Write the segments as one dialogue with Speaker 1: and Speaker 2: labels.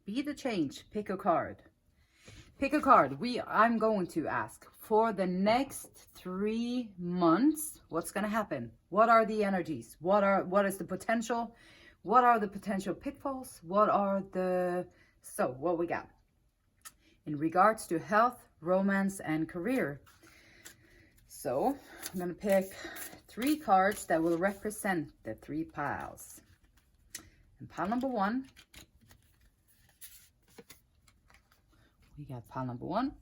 Speaker 1: Be the change. Pick a card. Pick a card. I'm going to ask for the next 3 months, what's going to happen? What are the energies? What is the potential? What are the potential pitfalls? What we got? In regards to health, romance, and career. So I'm going to pick 3 cards that will represent the 3 piles. And pile number 1, we got pile number 1.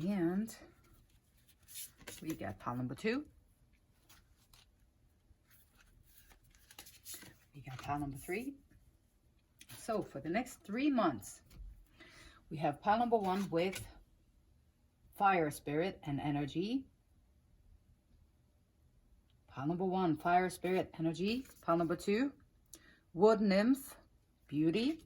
Speaker 1: And we got pile number 2. We got pile number 3. So for the next 3 months, we have pile number 1 with fire, spirit, and energy. Pile number 1, fire, spirit, energy. Pile number 2, wood nymph, beauty.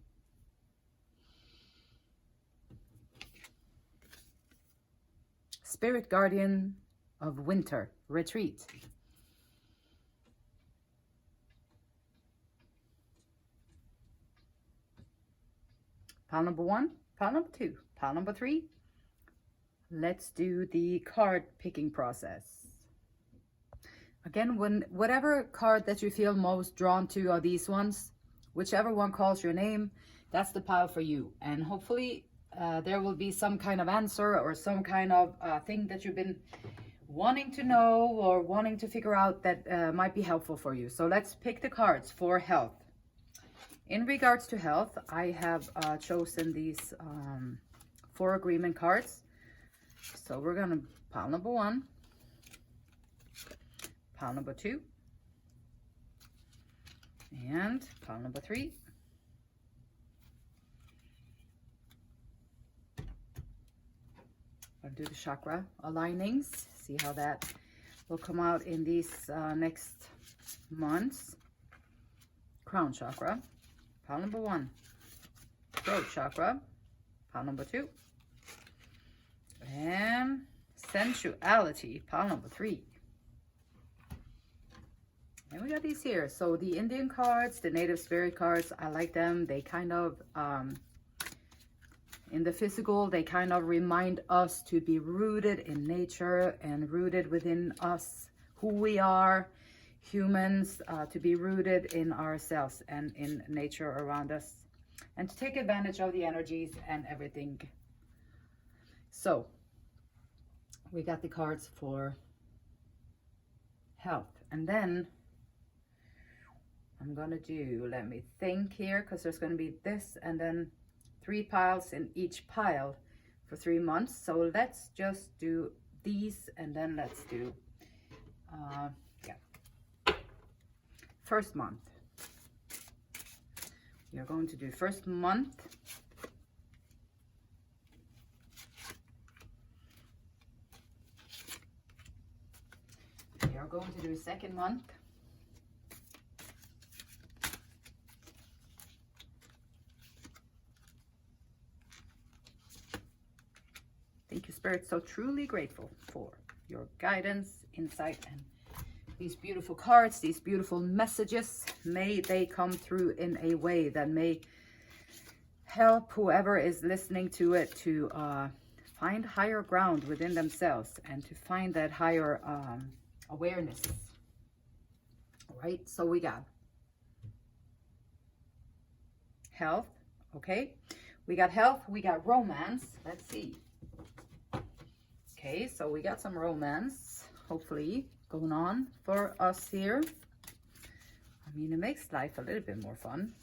Speaker 1: Spirit guardian of winter, retreat. Pile number 1, pile number 2, pile number 3. Let's do the card picking process. Again, whatever card that you feel most drawn to are these ones. Whichever one calls your name, that's the pile for you. And hopefully there will be some kind of answer or some kind of thing that you've been wanting to know or wanting to figure out that might be helpful for you. So let's pick the cards for health. In regards to health, I have chosen these 4 agreement cards. So we're going to pile number 1, pile number 2, and pile number 3. I'll do the chakra alignings, see how that will come out in these next months. Crown chakra, pile number 1. Throat chakra, pile number 2. And sensuality, pile number 3. And we got these here. So the Indian cards, the native spirit cards, I like them. They kind of, in the physical, they kind of remind us to be rooted in nature and rooted within us, who we are, humans, to be rooted in ourselves and in nature around us, and to take advantage of the energies and everything. So we got the cards for health, and then I'm gonna do, let me think here, because there's gonna be this and then 3 piles in each pile for 3 months. So let's just do these, and then let's do first month. We are going to do first month. We are going to do second month. Thank you, Spirit. So truly grateful for your guidance, insight, and these beautiful cards, these beautiful messages. May they come through in a way that may help whoever is listening to it to find higher ground within themselves and to find that higher awareness. All right, so we got health, okay? We got health, we got romance. Let's see. Okay, so we got some romance, hopefully, going on for us here. I mean, it makes life a little bit more fun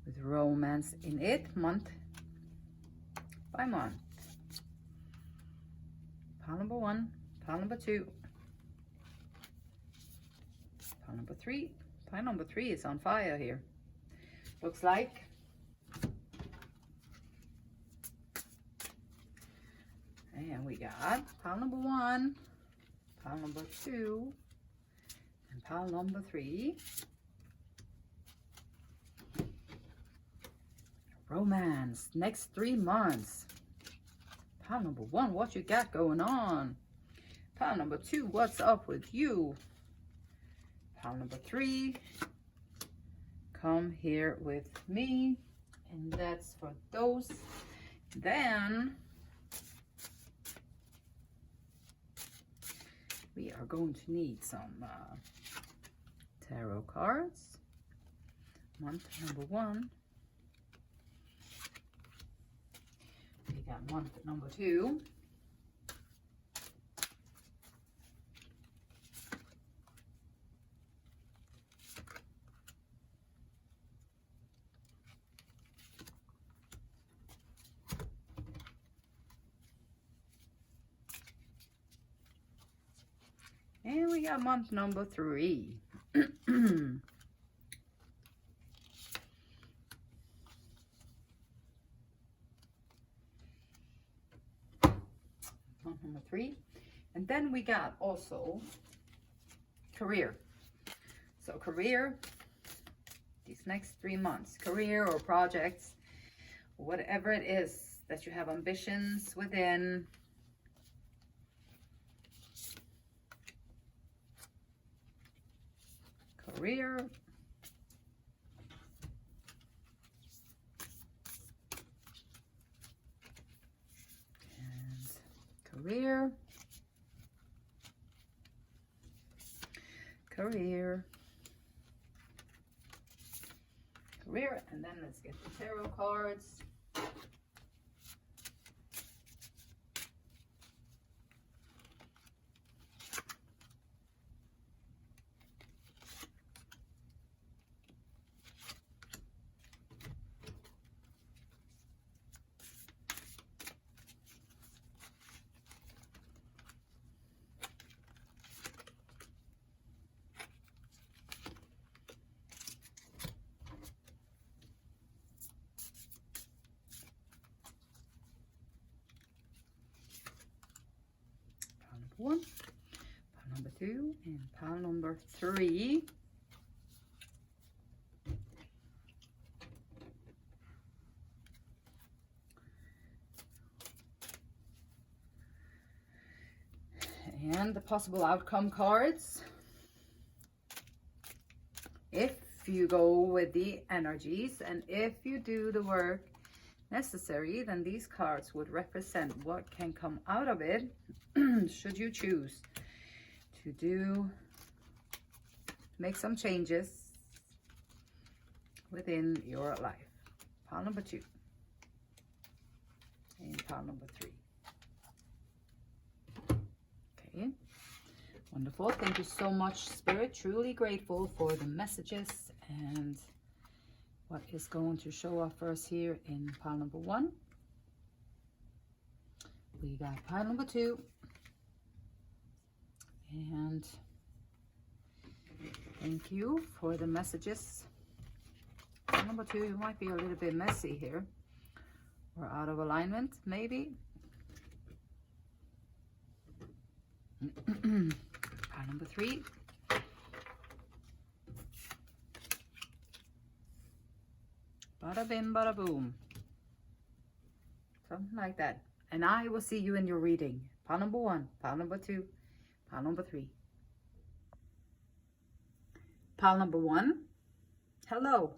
Speaker 1: with romance in it, month by month. Pile number 1, pile number 2, pile number 3. Pile number 3 is on fire here, looks like. And we got pile number 1, pile number 2, and pile number 3. Romance, next 3 months. Pile number 1, what you got going on? Pile number 2, what's up with you? pile number 3. Come here with me, and that's for those. Then we are going to need some tarot cards. Month number 1. We got month number 2. And we got month number 3. Month number 3. And then we got also career. So career, these next 3 months, career or projects, whatever it is that you have ambitions within. Career, and career, career, career, and then let's get the tarot cards. Pile number 1, pile number 2, and pile number 3. And the possible outcome cards. If you go with the energies and if you do the work necessary, then these cards would represent what can come out of it should you choose to make some changes within your life. Pile number 2 and pile number 3. Okay, wonderful. Thank you so much, Spirit. Truly grateful for the messages and what is going to show up for us here in pile number 1. We got pile number 2. And thank you for the messages. Pile number 2, you might be a little bit messy here or out of alignment, maybe. Pile number 3. Bada bim, bada boom. Something like that. And I will see you in your reading. Pile number 1, pile number 2, pile number 3. Pile number 1. Hello.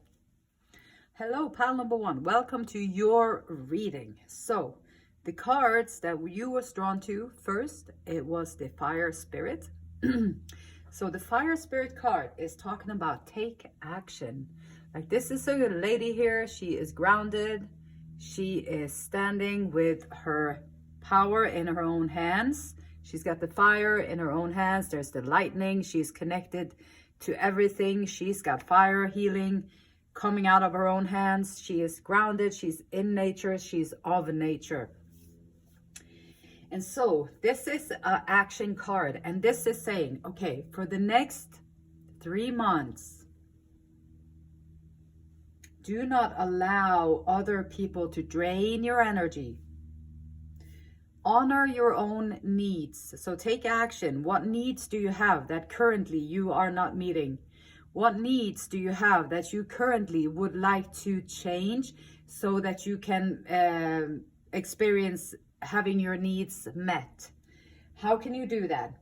Speaker 1: Hello, pile number 1. Welcome to your reading. So, the cards that you was drawn to first, it was the Fire Spirit. So the Fire Spirit card is talking about take action. Like, this is a lady here. She is grounded. She is standing with her power in her own hands. She's got the fire in her own hands. There's the lightning. She's connected to everything. She's got fire, healing coming out of her own hands. She is grounded. She's in nature. She's of nature. And so this is an action card. And this is saying, okay, for the next 3 months, do not allow other people to drain your energy. Honor your own needs. So take action. What needs do you have that currently you are not meeting? What needs do you have that you currently would like to change so that you can experience having your needs met? How can you do that?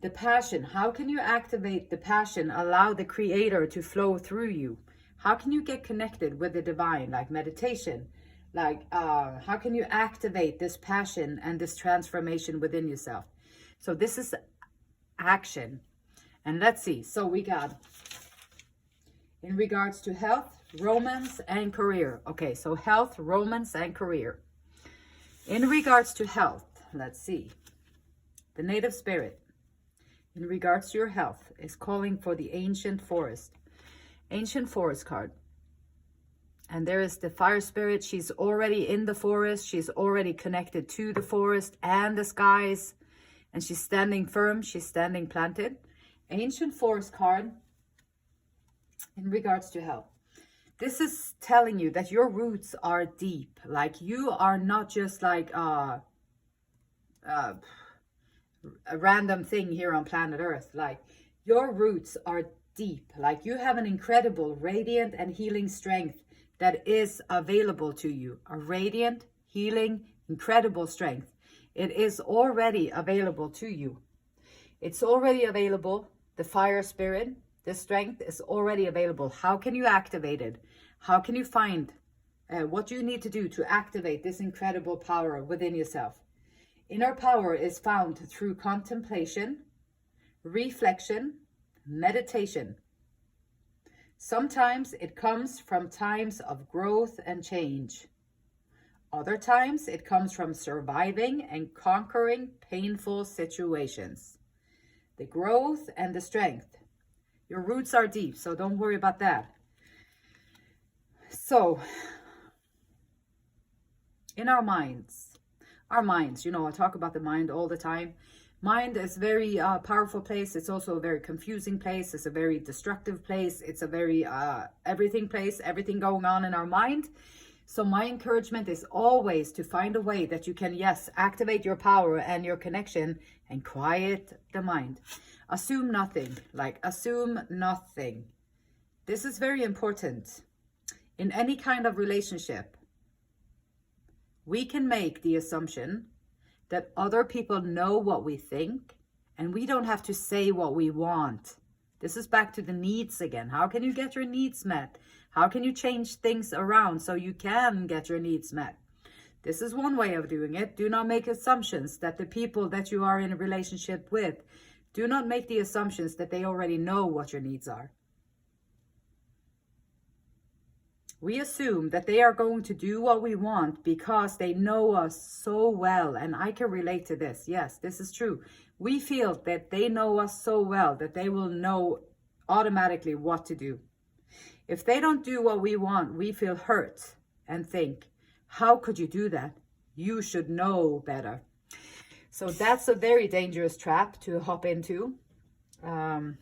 Speaker 1: The passion, how can you activate the passion, allow the creator to flow through you? How can you get connected with the divine, like meditation? Like, how can you activate this passion and this transformation within yourself? So this is action. And let's see. So we got, in regards to health, romance, and career. Okay, so health, romance, and career. In regards to health, let's see. The native spirit, in regards to your health, is calling for the ancient forest. Ancient forest card. And there is the fire spirit. She's already in the forest. She's already connected to the forest and the skies. And she's standing firm. She's standing planted. Ancient forest card in regards to health. This is telling you that your roots are deep. Like, you are not just like a random thing here on planet Earth. Like, your roots are deep. Like, you have an incredible radiant and healing strength that is available to you. A radiant, healing, incredible strength. It is already available to you. It's already available. The fire spirit, the strength is already available. How can you activate it? How can you find what you need to do to activate this incredible power within yourself? Inner power is found through contemplation, reflection, meditation. Sometimes it comes from times of growth and change. Other times it comes from surviving and conquering painful situations. The growth and the strength. Your roots are deep, so don't worry about that. So, in our minds, you know, I talk about the mind all the time. Mind is a very powerful place. It's also a very confusing place. It's a very destructive place. It's a very everything place, everything going on in our mind. So my encouragement is always to find a way that you can, yes, activate your power and your connection and quiet the mind. Assume nothing, like assume nothing. This is very important. In any kind of relationship, we can make the assumption that other people know what we think, and we don't have to say what we want. This is back to the needs again. How can you get your needs met? How can you change things around so you can get your needs met? This is one way of doing it. Do not make assumptions that the people that you are in a relationship with, do not make the assumptions that they already know what your needs are. We assume that they are going to do what we want because they know us so well. And I can relate to this. Yes, this is true. We feel that they know us so well that they will know automatically what to do. If they don't do what we want, we feel hurt and think, how could you do that? You should know better. So that's a very dangerous trap to hop into in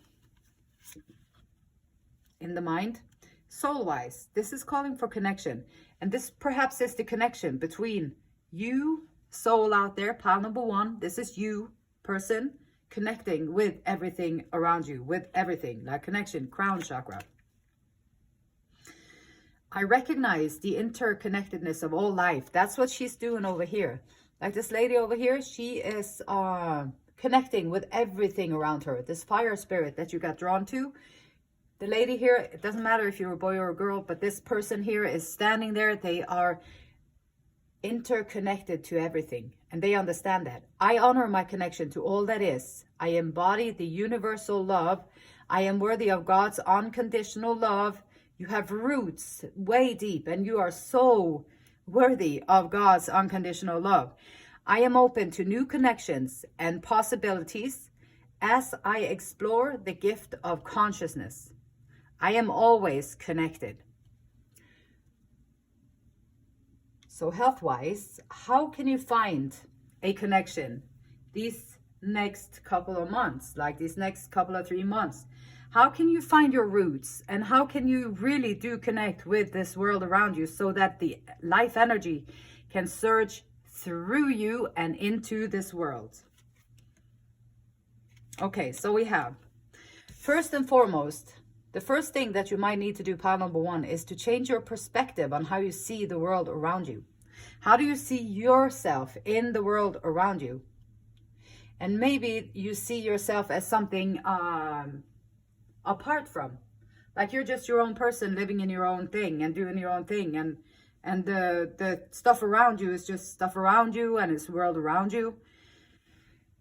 Speaker 1: the mind. Soul-wise, this is calling for connection. And this perhaps is the connection between you, soul out there, pile number one. This is you, person, connecting with everything around you, with everything, like connection, crown chakra. I recognize the interconnectedness of all life. That's what she's doing over here. Like this lady over here, she is connecting with everything around her. This fire spirit that you got drawn to. The lady here, it doesn't matter if you're a boy or a girl, but this person here is standing there. They are interconnected to everything, and they understand that. I honor my connection to all that is. I embody the universal love. I am worthy of God's unconditional love. You have roots way deep, and you are so worthy of God's unconditional love. I am open to new connections and possibilities as I explore the gift of consciousness. I am always connected. So health-wise, how can you find a connection these next couple of months, like these next couple of 3 months? How can you find your roots, and how can you really do connect with this world around you so that the life energy can surge through you and into this world? Okay, so we have, first and foremost, the first thing that you might need to do, pile number one, is to change your perspective on how you see the world around you. How do you see yourself in the world around you? And maybe you see yourself as something apart from, like you're just your own person living in your own thing and doing your own thing, and the stuff around you is just stuff around you and it's world around you.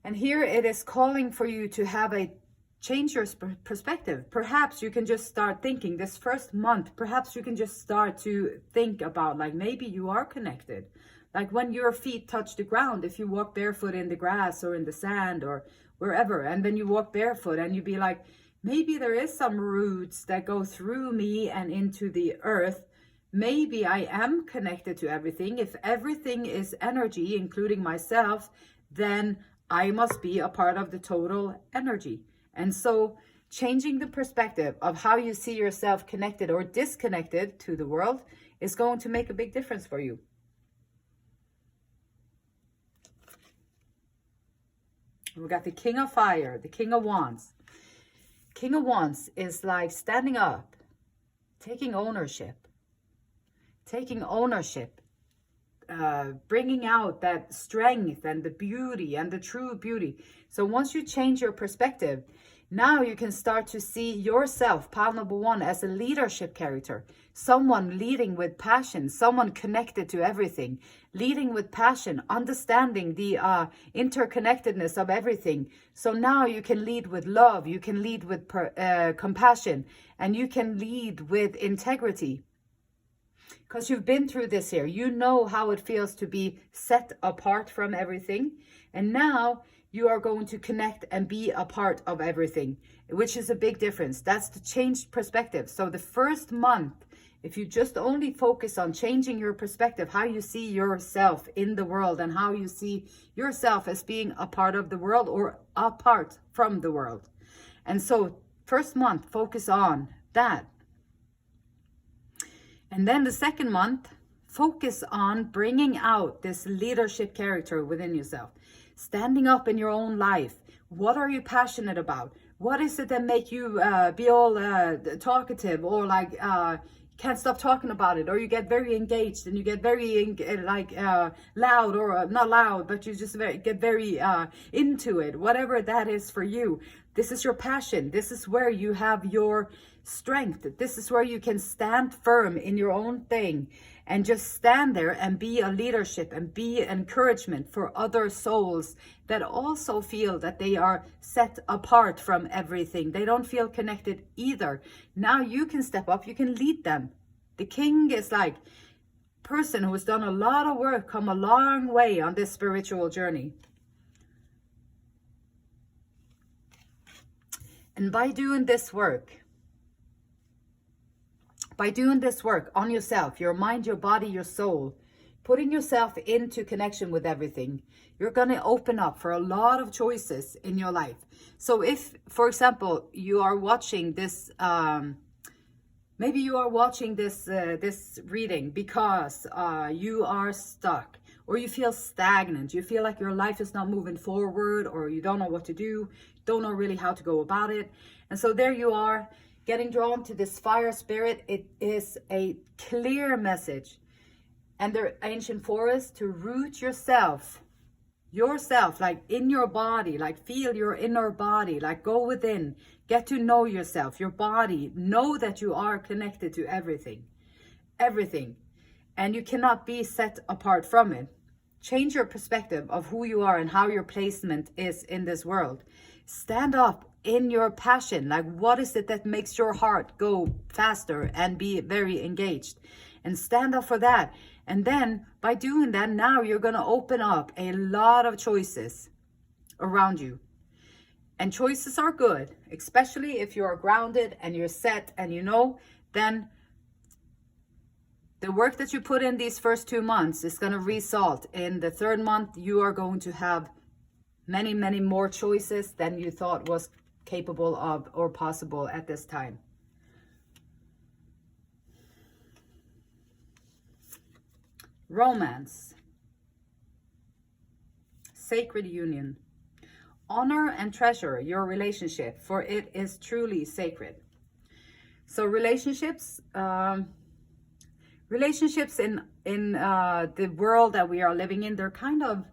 Speaker 1: And here it is calling for you to have a change your perspective. Perhaps you can just start thinking this first month, perhaps you can just start to think about, like, maybe you are connected. Like when your feet touch the ground, if you walk barefoot in the grass or in the sand or wherever, and then you walk barefoot and you be like, maybe there is some roots that go through me and into the earth. Maybe I am connected to everything. If everything is energy, including myself, then I must be a part of the total energy. And so changing the perspective of how you see yourself connected or disconnected to the world is going to make a big difference for you. We got the King of Fire, the King of Wands. King of Wands is like standing up, taking ownership, bringing out that strength and the beauty and the true beauty. So once you change your perspective, now you can start to see yourself, pile number one, as a leadership character, someone leading with passion, someone connected to everything, leading with passion, understanding the interconnectedness of everything. So now you can lead with love, you can lead with compassion, and you can lead with integrity. Because you've been through this here. You know how it feels to be set apart from everything. And now you are going to connect and be a part of everything, which is a big difference. That's the changed perspective. So the first month, if you just only focus on changing your perspective, how you see yourself in the world and how you see yourself as being a part of the world or apart from the world. And so first month, focus on that. And then the second month, focus on bringing out this leadership character within yourself. Standing up in your own life. What are you passionate about? What is it that make you be all talkative or like can't stop talking about it? Or you get very engaged and you get very loud, or not loud, but you just get very into it. Whatever that is for you. This is your passion. This is where you have your strength. This is where you can stand firm in your own thing and just stand there and be a leadership and be encouragement for other souls that also feel that they are set apart from everything. They don't feel connected either. Now you can step up, you can lead them. The king is like person who has done a lot of work, come a long way on this spiritual journey. And by doing this work on yourself, your mind, your body, your soul, putting yourself into connection with everything, you're going to open up for a lot of choices in your life. So if, for example, you are watching this, maybe you are watching this reading because you are stuck, or you feel stagnant, you feel like your life is not moving forward, or you don't know what to do, don't know really how to go about it. And so there you are, getting drawn to this fire spirit. It is a clear message. And the ancient forest, to root yourself, like in your body, like feel your inner body, like go within, get to know yourself, your body, know that you are connected to everything. And you cannot be set apart from it. Change your perspective of who you are and how your placement is in this world. Stand up in your passion. Like, what is it that makes your heart go faster and be very engaged? And stand up for that. And then by doing that, now you're going to open up a lot of choices around you. And choices are good, especially if you're grounded and you're set and you know, then the work that you put in these first 2 months is going to result in the third month. You are going to have many, many more choices than you thought was capable of or possible at this time. Romance. Sacred union. Honor and treasure your relationship, for it is truly sacred. So relationships in the world that we are living in, they're kind of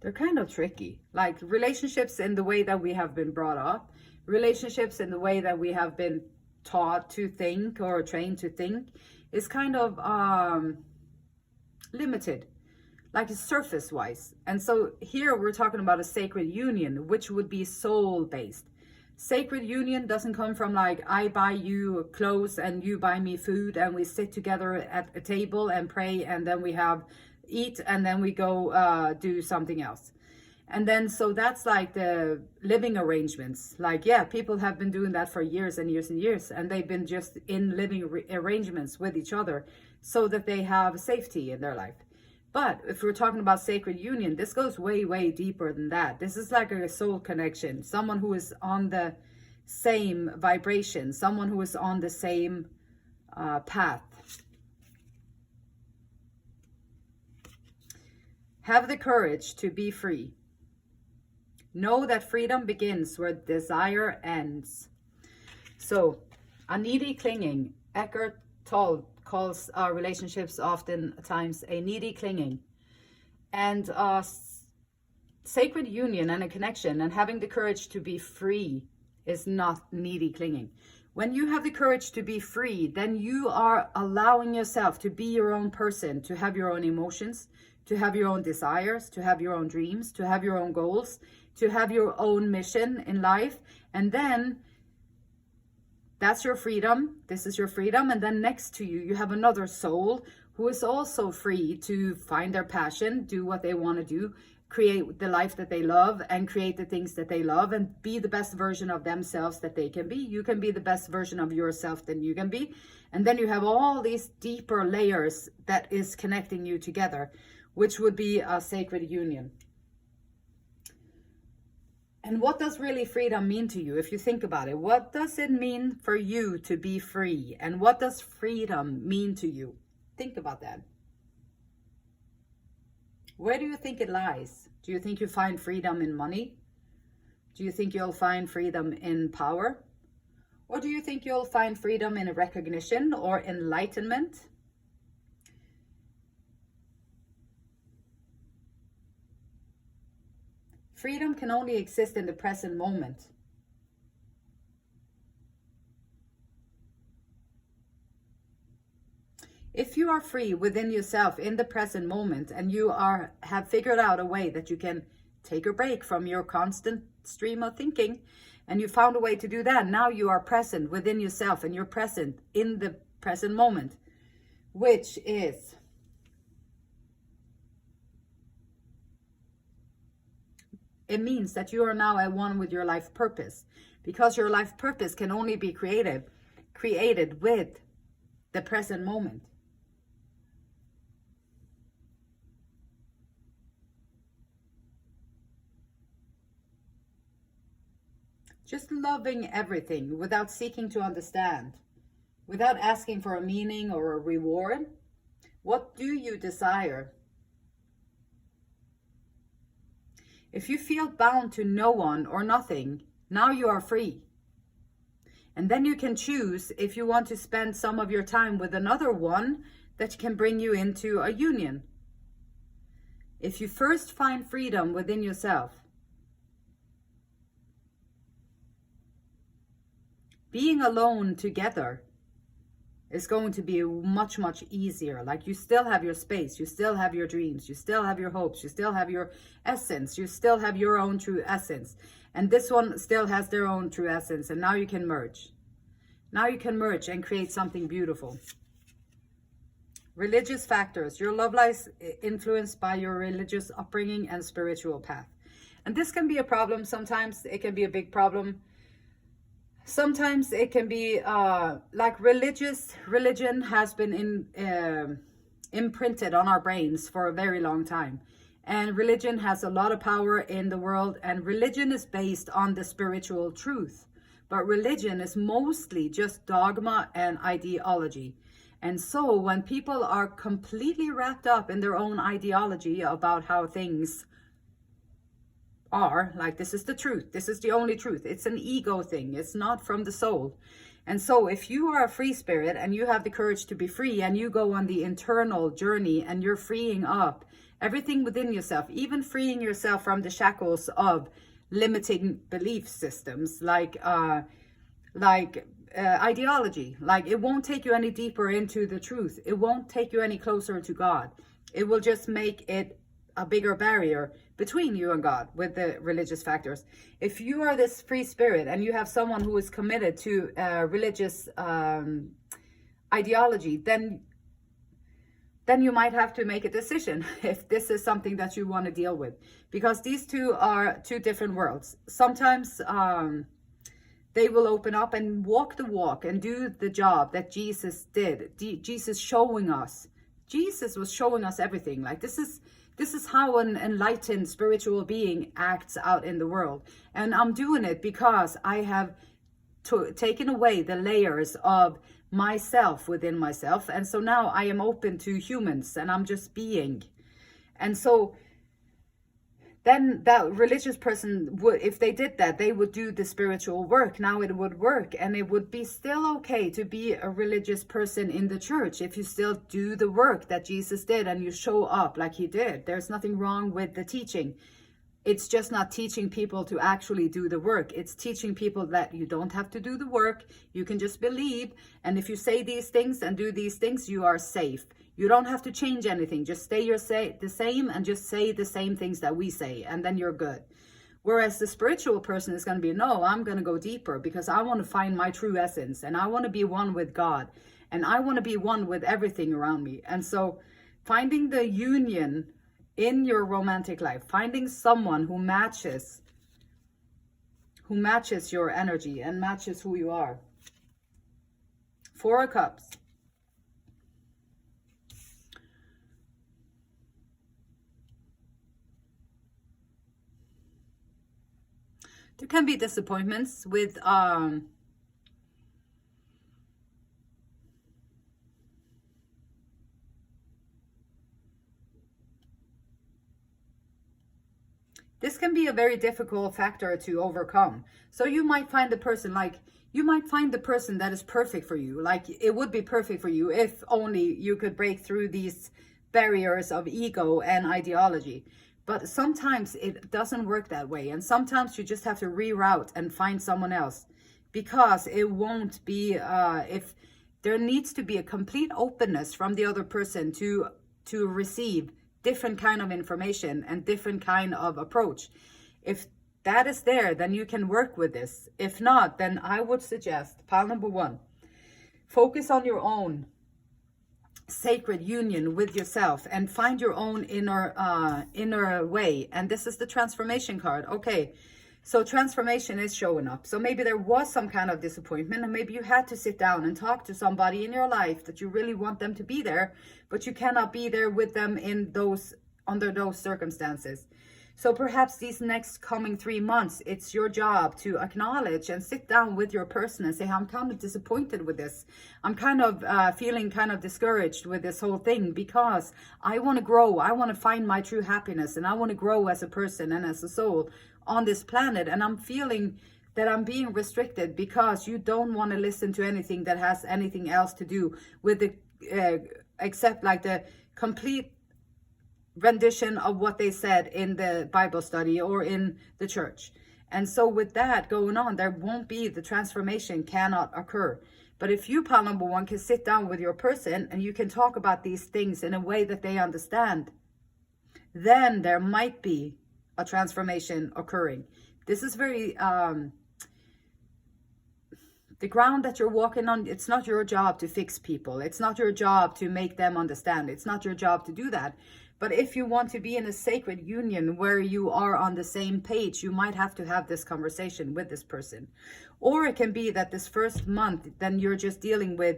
Speaker 1: they're kind of tricky. Like relationships in the way that we have been brought up, relationships in the way that we have been taught to think or trained to think is kind of limited, like it's surface wise. And so here we're talking about a sacred union, which would be soul based. Sacred union doesn't come from like I buy you clothes and you buy me food and we sit together at a table and pray and then we have eat and then we go do something else. And then so that's like the living arrangements. Like, yeah, people have been doing that for years and years and years, and they've been just in living arrangements with each other so that they have safety in their life. But if we're talking about sacred union, this goes way, way deeper than that. This is like a soul connection, someone who is on the same vibration, someone who is on the same path. Have the courage to be free. Know that freedom begins where desire ends. So, a needy clinging. Eckhart Tolle calls our relationships oftentimes a needy clinging. And sacred union and a connection and having the courage to be free is not needy clinging. When you have the courage to be free, then you are allowing yourself to be your own person, to have your own emotions, to have your own desires, to have your own dreams, to have your own goals, to have your own mission in life. And then that's your freedom. This is your freedom. And then next to you, you have another soul who is also free to find their passion, do what they want to do, create the life that they love and create the things that they love and be the best version of themselves that they can be. You can be the best version of yourself than you can be. And then you have all these deeper layers that is connecting you together, which would be a sacred union. And what does really freedom mean to you? If you think about it, what does it mean for you to be free? And what does freedom mean to you? Think about that. Where do you think it lies? Do you think you find freedom in money? Do you think you'll find freedom in power? Or do you think you'll find freedom in recognition or enlightenment? Freedom can only exist in the present moment. If you are free within yourself in the present moment and you have figured out a way that you can take a break from your constant stream of thinking and you found a way to do that, now you are present within yourself and you're present in the present moment, which is it means that you are now at one with your life purpose, because your life purpose can only be created with the present moment. Just loving everything without seeking to understand, without asking for a meaning or a reward. What do you desire? If you feel bound to no one or nothing, now you are free. And then you can choose if you want to spend some of your time with another one that can bring you into a union. If you first find freedom within yourself, being alone together is going to be much, much easier. Like you still have your space, you still have your dreams, you still have your hopes, you still have your essence, you still have your own true essence. And this one still has their own true essence. And now you can merge. Now you can merge and create something beautiful. Religious factors. Your love life is influenced by your religious upbringing and spiritual path. And this can be a problem. Sometimes it can be a big problem. Sometimes it can be like religion has been imprinted on our brains for a very long time. And religion has a lot of power in the world, and religion is based on the spiritual truth. But religion is mostly just dogma and ideology. And so when people are completely wrapped up in their own ideology about how things are, like this is the truth, this is the only truth, it's an ego thing, it's not from the soul. And so if you are a free spirit and you have the courage to be free and you go on the internal journey and you're freeing up everything within yourself, even freeing yourself from the shackles of limiting belief systems like ideology. Like, it won't take you any deeper into the truth. It won't take you any closer to God. It will just make it a bigger barrier between you and God with the religious factors. If you are this free spirit and you have someone who is committed to religious ideology, then you might have to make a decision if this is something that you want to deal with, because these two are two different worlds. Sometimes they will open up and walk the walk and do the job that Jesus did. Jesus showing us. Jesus was showing us everything. Like, this is how an enlightened spiritual being acts out in the world. And I'm doing it because I have taken away the layers of myself within myself. And so now I am open to humans and I'm just being. And so then that religious person would, if they did that, they would do the spiritual work. Now it would work, and it would be still okay to be a religious person in the church if you still do the work that Jesus did and you show up like he did. There's nothing wrong with the teaching. It's just not teaching people to actually do the work. It's teaching people that you don't have to do the work. You can just believe. And if you say these things and do these things, you are safe. You don't have to change anything. Just stay the same and just say the same things that we say, and then you're good. Whereas the spiritual person is going to be, no, I'm going to go deeper because I want to find my true essence, and I want to be one with God, and I want to be one with everything around me. And so finding the union in your romantic life, finding someone who matches your energy and matches who you are. 4 of Cups. There can be disappointments with this can be a very difficult factor to overcome. So you might find the person, like, you might find the person that is perfect for you. Like, it would be perfect for you if only you could break through these barriers of ego and ideology. But sometimes it doesn't work that way. And sometimes you just have to reroute and find someone else, because it won't be, if there needs to be a complete openness from the other person to receive different kind of information and different kind of approach. If that is there, then you can work with this. If not, then I would suggest pile number 1, focus on your own sacred union with yourself and find your own inner way. And this is the transformation card. Okay, so transformation is showing up. So maybe there was some kind of disappointment, and maybe you had to sit down and talk to somebody in your life that you really want them to be there, but you cannot be there with them under those circumstances. So perhaps these next coming 3 months, it's your job to acknowledge and sit down with your person and say, I'm kind of disappointed with this. I'm kind of feeling kind of discouraged with this whole thing, because I want to grow. I want to find my true happiness, and I want to grow as a person and as a soul on this planet. And I'm feeling that I'm being restricted because you don't want to listen to anything that has anything else to do with the, except like the complete rendition of what they said in the Bible study or in the church. And so with that going on, there won't be, the transformation cannot occur. But if you, pile number 1, can sit down with your person and you can talk about these things in a way that they understand, then there might be a transformation occurring. This is very the ground that you're walking on. It's not your job to fix people. It's not your job to make them understand. It's not your job to do that. But if you want to be in a sacred union where you are on the same page, you might have to have this conversation with this person. Or it can be that this first month, then you're just dealing with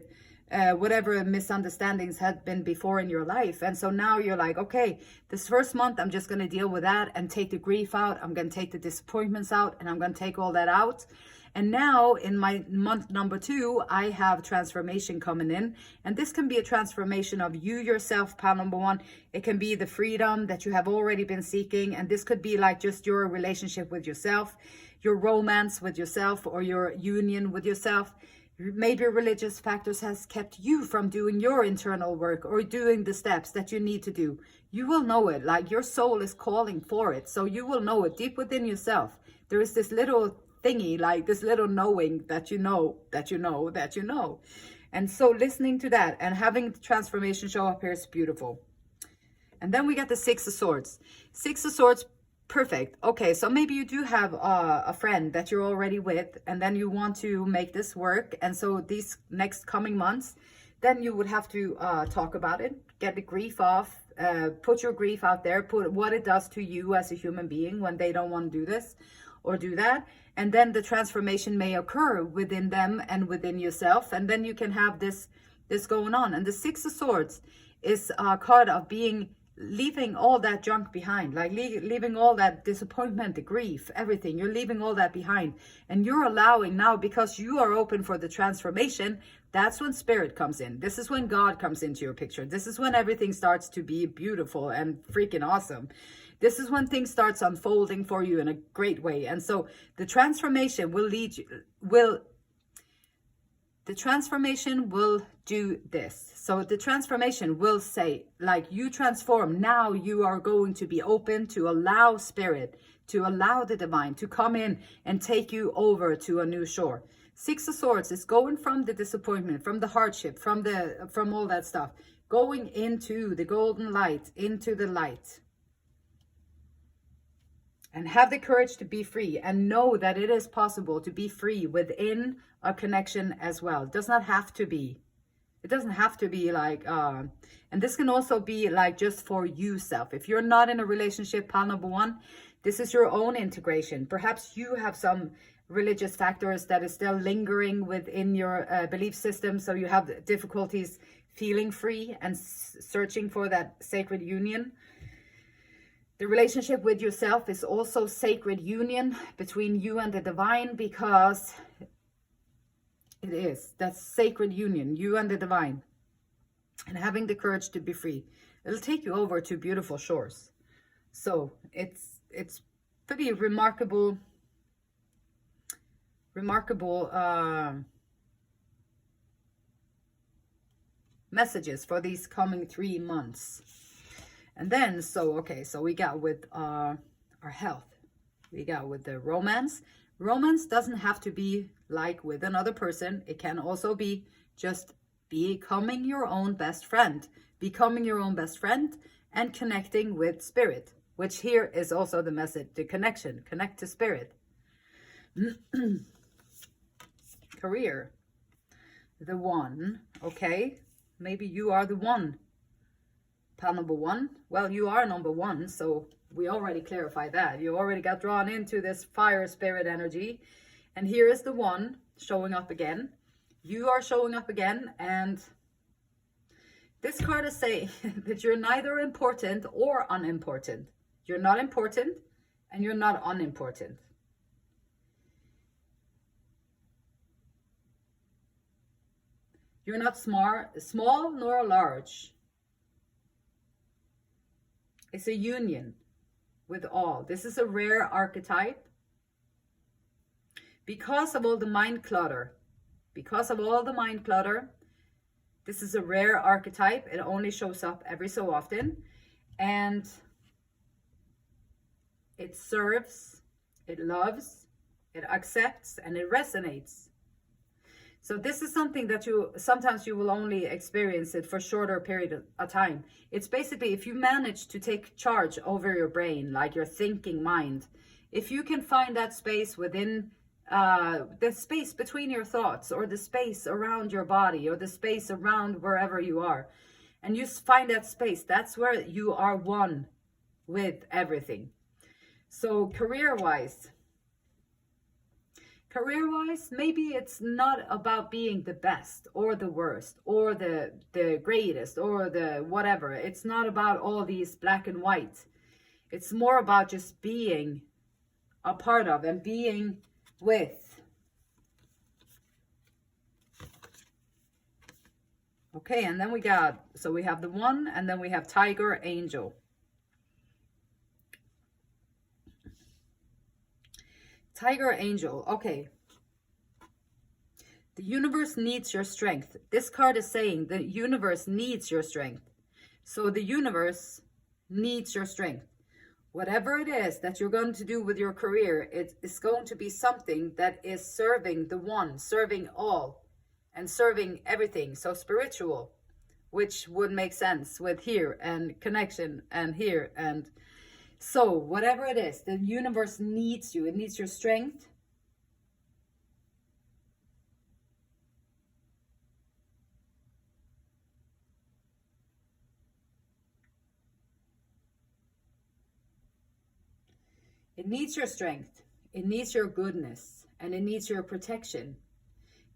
Speaker 1: whatever misunderstandings had been before in your life. And so now you're like, okay, this first month, I'm just going to deal with that and take the grief out. I'm going to take the disappointments out, and I'm going to take all that out. And now in my month number 2, I have transformation coming in. And this can be a transformation of you yourself, pile number 1. It can be the freedom that you have already been seeking. And this could be like just your relationship with yourself, your romance with yourself, or your union with yourself. Maybe religious factors has kept you from doing your internal work or doing the steps that you need to do. You will know it, like your soul is calling for it. So you will know it deep within yourself. There is this little thingy, like this little knowing that you know, that you know, that you know. And so listening to that and having the transformation show up here is beautiful. And then we got the Six of Swords. Six of Swords, perfect. Okay, so maybe you do have a friend that you're already with, and then you want to make this work. And so these next coming months, then you would have to talk about it, get the grief off, put your grief out there, put what it does to you as a human being when they don't want to do this or do that. And then the transformation may occur within them and within yourself. And then you can have this going on. And the Six of Swords is a card of leaving all that junk behind, like leaving all that disappointment, the grief, everything. You're leaving all that behind, and you're allowing now, because you are open for the transformation. That's when spirit comes in. This is when God comes into your picture. This is when everything starts to be beautiful and freaking awesome. This is when things starts unfolding for you in a great way. And so the transformation will the transformation will do this. So the transformation will say, like, you transform. Now you are going to be open to allow spirit, to allow the divine to come in and take you over to a new shore. Six of Swords is going from the disappointment, from the hardship, from all that stuff, going into the golden light, into the light. And have the courage to be free, and know that it is possible to be free within a connection as well. It does not have to be. It doesn't have to be like, and this can also be like just for you self. If you're not in a relationship, pile number one, this is your own integration. Perhaps you have some religious factors that is still lingering within your belief system. So you have difficulties feeling free and searching for that sacred union. The relationship with yourself is also sacred union between you and the divine, because it is. That's sacred union, you and the divine. And having the courage to be free. It'll take you over to beautiful shores. So it's pretty remarkable messages for these coming 3 months. And then, so we got with our health. We got with the romance. Romance doesn't have to be like with another person. It can also be just becoming your own best friend. Becoming your own best friend and connecting with spirit. Which here is also the message, the connection. Connect to spirit. Career. The one. Okay. Maybe you are the one. Pile number one. Well, you are number one, so we already clarified that. You already got drawn into this fire spirit energy. And here is the one showing up again. You are showing up again, and this card is saying that you're neither important or unimportant. You're not important, and you're not unimportant. You're not small nor large. It's a union with all. This is a rare archetype. Because of all the mind clutter. Because of all the mind clutter. This is a rare archetype. It only shows up every so often. And it serves, it loves, it accepts, and it resonates. So this is something that sometimes you will only experience it for shorter period of time. It's basically if you manage to take charge over your brain, like your thinking mind, if you can find that space within the space between your thoughts, or the space around your body, or the space around wherever you are, and you find that space, that's where you are one with everything. So career-wise, maybe it's not about being the best or the worst or the greatest or the whatever. It's not about all these black and white. It's more about just being a part of and being with. Okay, and then we have the one, and then we have Tiger Angel. Tiger Angel. Okay. The universe needs your strength. This card is saying the universe needs your strength. So the universe needs your strength. Whatever it is that you're going to do with your career, it is going to be something that is serving the one, serving all, and serving everything. So spiritual, which would make sense with here and connection and here. And so whatever it is, the universe needs you. It needs your strength. It needs your strength, it needs your goodness, and it needs your protection.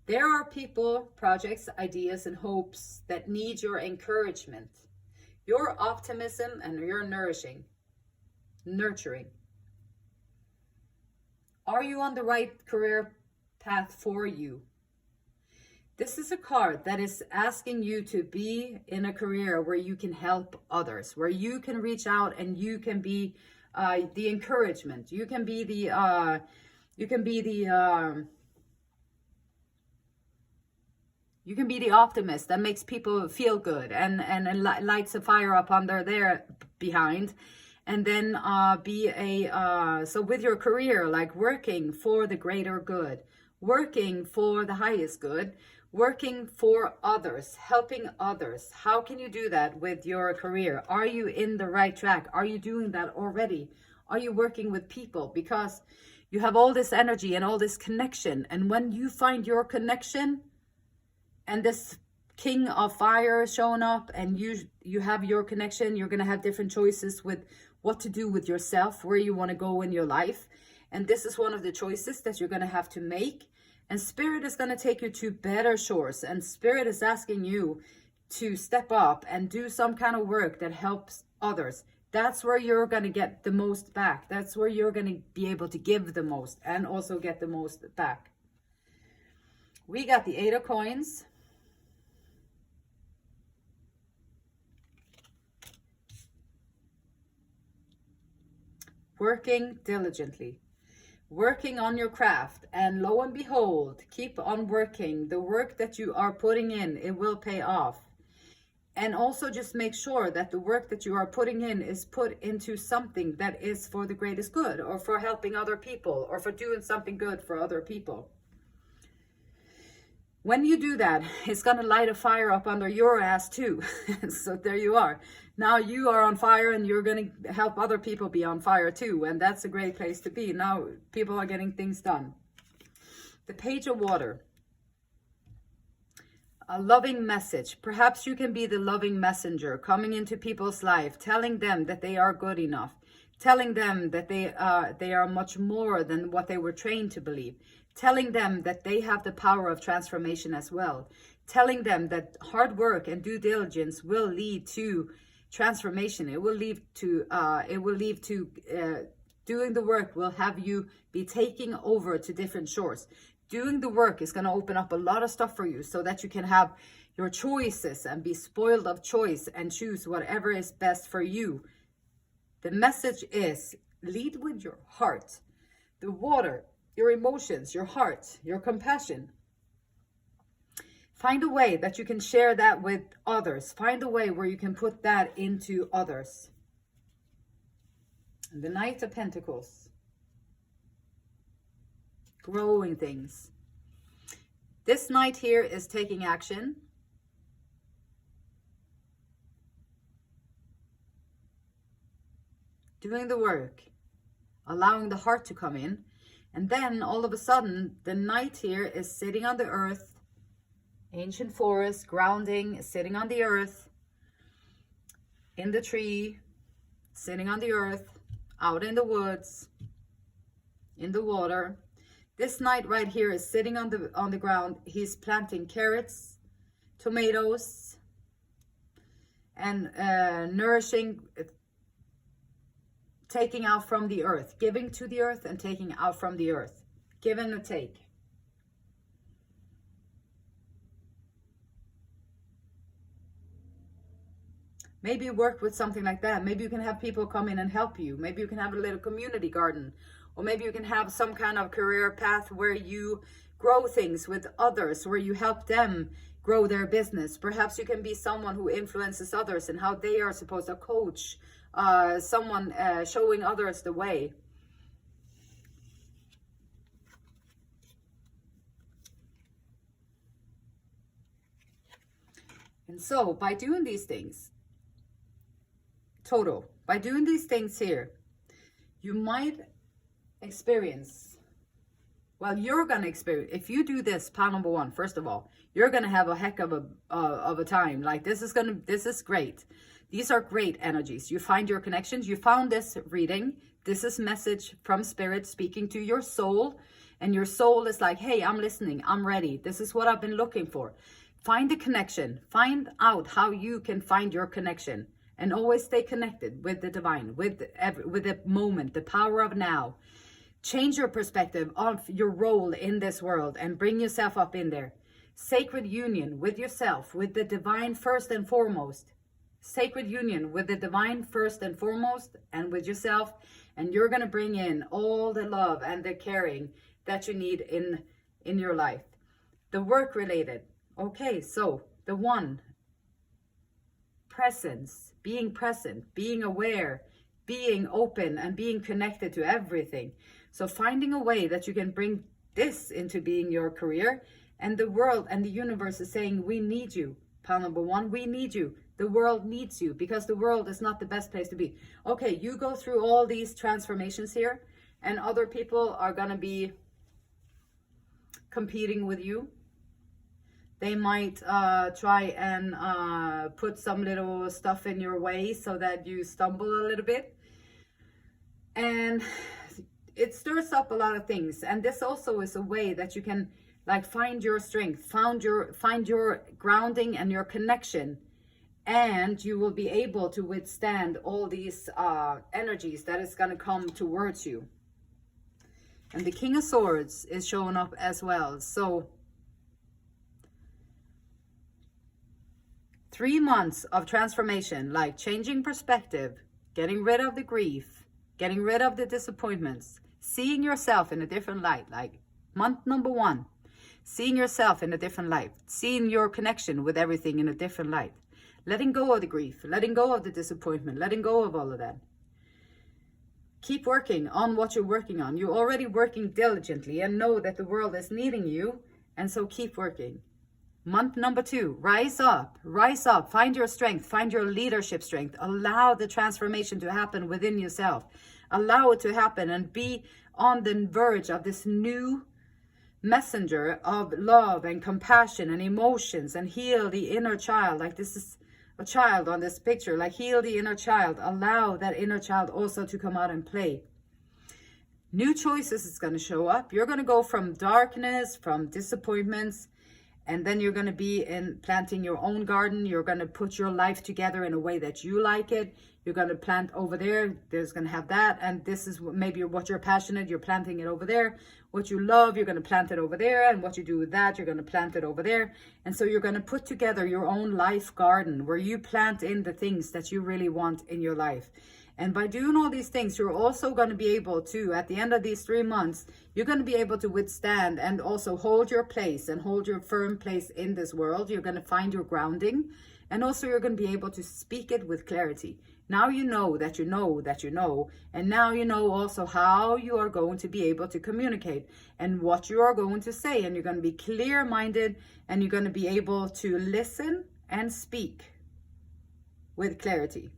Speaker 1: There are people, projects, ideas, and hopes that need your encouragement, your optimism, and your nurturing. Are you on the right career path for you? This is a card that is asking you to be in a career where you can help others, where you can reach out and you can be the encouragement. You can be the optimist that makes people feel good and lights a fire up under their behind. And then so with your career, like working for the greater good, working for the highest good, working for others, helping others. How can you do that with your career? Are you in the right track? Are you doing that already? Are you working with people? Because you have all this energy and all this connection. And when you find your connection and this king of fire showing up and you have your connection, you're going to have different choices with what to do with yourself, where you want to go in your life. And this is one of the choices that you're going to have to make. And Spirit is going to take you to better shores. And Spirit is asking you to step up and do some kind of work that helps others. That's where you're going to get the most back. That's where you're going to be able to give the most and also get the most back. We got the 8 of Coins. Working diligently. Working on your craft, and lo and behold, keep on working. The work that you are putting in, it will pay off. And also just make sure that the work that you are putting in is put into something that is for the greatest good, or for helping other people, or for doing something good for other people. When you do that, it's going to light a fire up under your ass too. So there you are. Now you are on fire and you're going to help other people be on fire too. And that's a great place to be. Now people are getting things done. The Page of Water. A loving message. Perhaps you can be the loving messenger coming into people's life, telling them that they are good enough, telling them that they are much more than what they were trained to believe, telling them that they have the power of transformation as well, telling them that hard work and due diligence will lead to transformation. It will lead to doing the work will have you be taking over to different shores. Doing the work is going to open up a lot of stuff for you so that you can have your choices and be spoiled of choice and choose whatever is best for you. The message is lead with your heart. The water, your emotions, your heart, your compassion. Find a way that you can share that with others. Find a way where you can put that into others. And the Knight of Pentacles. Growing things. This knight here is taking action. Doing the work. Allowing the heart to come in. And then all of a sudden, the knight here is sitting on the earth. Ancient forest, grounding, sitting on the earth. In the tree, sitting on the earth. Out in the woods. In the water. This knight right here is sitting on the ground. He's planting carrots, tomatoes, and nourishing, taking out from the earth, giving to the earth and taking out from the earth. Give and take. Maybe work with something like that. Maybe you can have people come in and help you. Maybe you can have a little community garden. Or maybe you can have some kind of career path where you grow things with others where you help them grow their business. Perhaps you can be someone who influences others and how they are supposed to coach someone, showing others the way. And so by doing these things, by doing these things here, you might experience, well, you're going to experience, if you do this, pile number 1, first of all, you're going to have a heck of a time. Like this is great. These are great energies. You find your connections. You found this reading. This is message from Spirit speaking to your soul. And your soul is like, hey, I'm listening. I'm ready. This is what I've been looking for. Find the connection. Find out how you can find your connection. And always stay connected with the divine, with the moment, the power of now. Change your perspective of your role in this world and bring yourself up in there. Sacred union with yourself, with the divine first and foremost. Sacred union with the divine first and foremost, and with yourself. And you're going to bring in all the love and the caring that you need in your life. The work related. Okay, so the 1, presence, being present, being aware, being open, and being connected to everything. So finding a way that you can bring this into being your career, and the world and the universe is saying, we need you. Pile number 1, we need you. The world needs you, because the world is not the best place to be. Okay, you go through all these transformations here, and other people are going to be competing with you. They might try and put some little stuff in your way so that you stumble a little bit. And it stirs up a lot of things. And this also is a way that you can like find your strength, find your grounding and your connection. And you will be able to withstand all these energies that is going to come towards you. And the King of Swords is showing up as well. So 3 months of transformation, like changing perspective, getting rid of the grief, getting rid of the disappointments, seeing yourself in a different light. Like month number 1, seeing yourself in a different light, seeing your connection with everything in a different light, letting go of the grief, letting go of the disappointment, letting go of all of that. Keep working on what you're working on. You're already working diligently and know that the world is needing you. And so keep working. Month number 2, rise up, find your strength, find your leadership strength. Allow the transformation to happen within yourself. Allow it to happen and be on the verge of this new messenger of love and compassion and emotions, and heal the inner child. Like this is a child on this picture, like heal the inner child. Allow that inner child also to come out and play. New choices is going to show up. You're going to go from darkness, from disappointments, and then you're going to be in planting your own garden. You're going to put your life together in a way that you like it. You're going to plant over there. There's going to have that. And this is maybe what you're passionate. You're planting it over there. What you love, you're going to plant it over there. And what you do with that, you're going to plant it over there. And so you're going to put together your own life garden where you plant in the things that you really want in your life. And by doing all these things, you're also going to be able to, at the end of these 3 months, you're going to be able to withstand and also hold your place and hold your firm place in this world. You're going to find your grounding, and also you're going to be able to speak it with clarity. Now you know that you know that you know, and now you know also how you are going to be able to communicate and what you are going to say. And you're going to be clear-minded, and you're going to be able to listen and speak with clarity.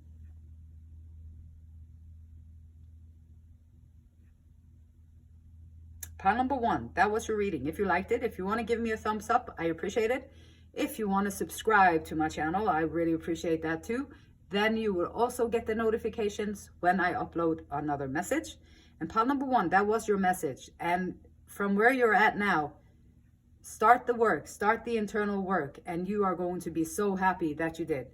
Speaker 1: Pile number 1, that was your reading. If you liked it, if you want to give me a thumbs up, I appreciate it. If you want to subscribe to my channel, I really appreciate that too. Then you will also get the notifications when I upload another message. And pile number 1, that was your message. And from where you're at now, start the work, start the internal work, and you are going to be so happy that you did.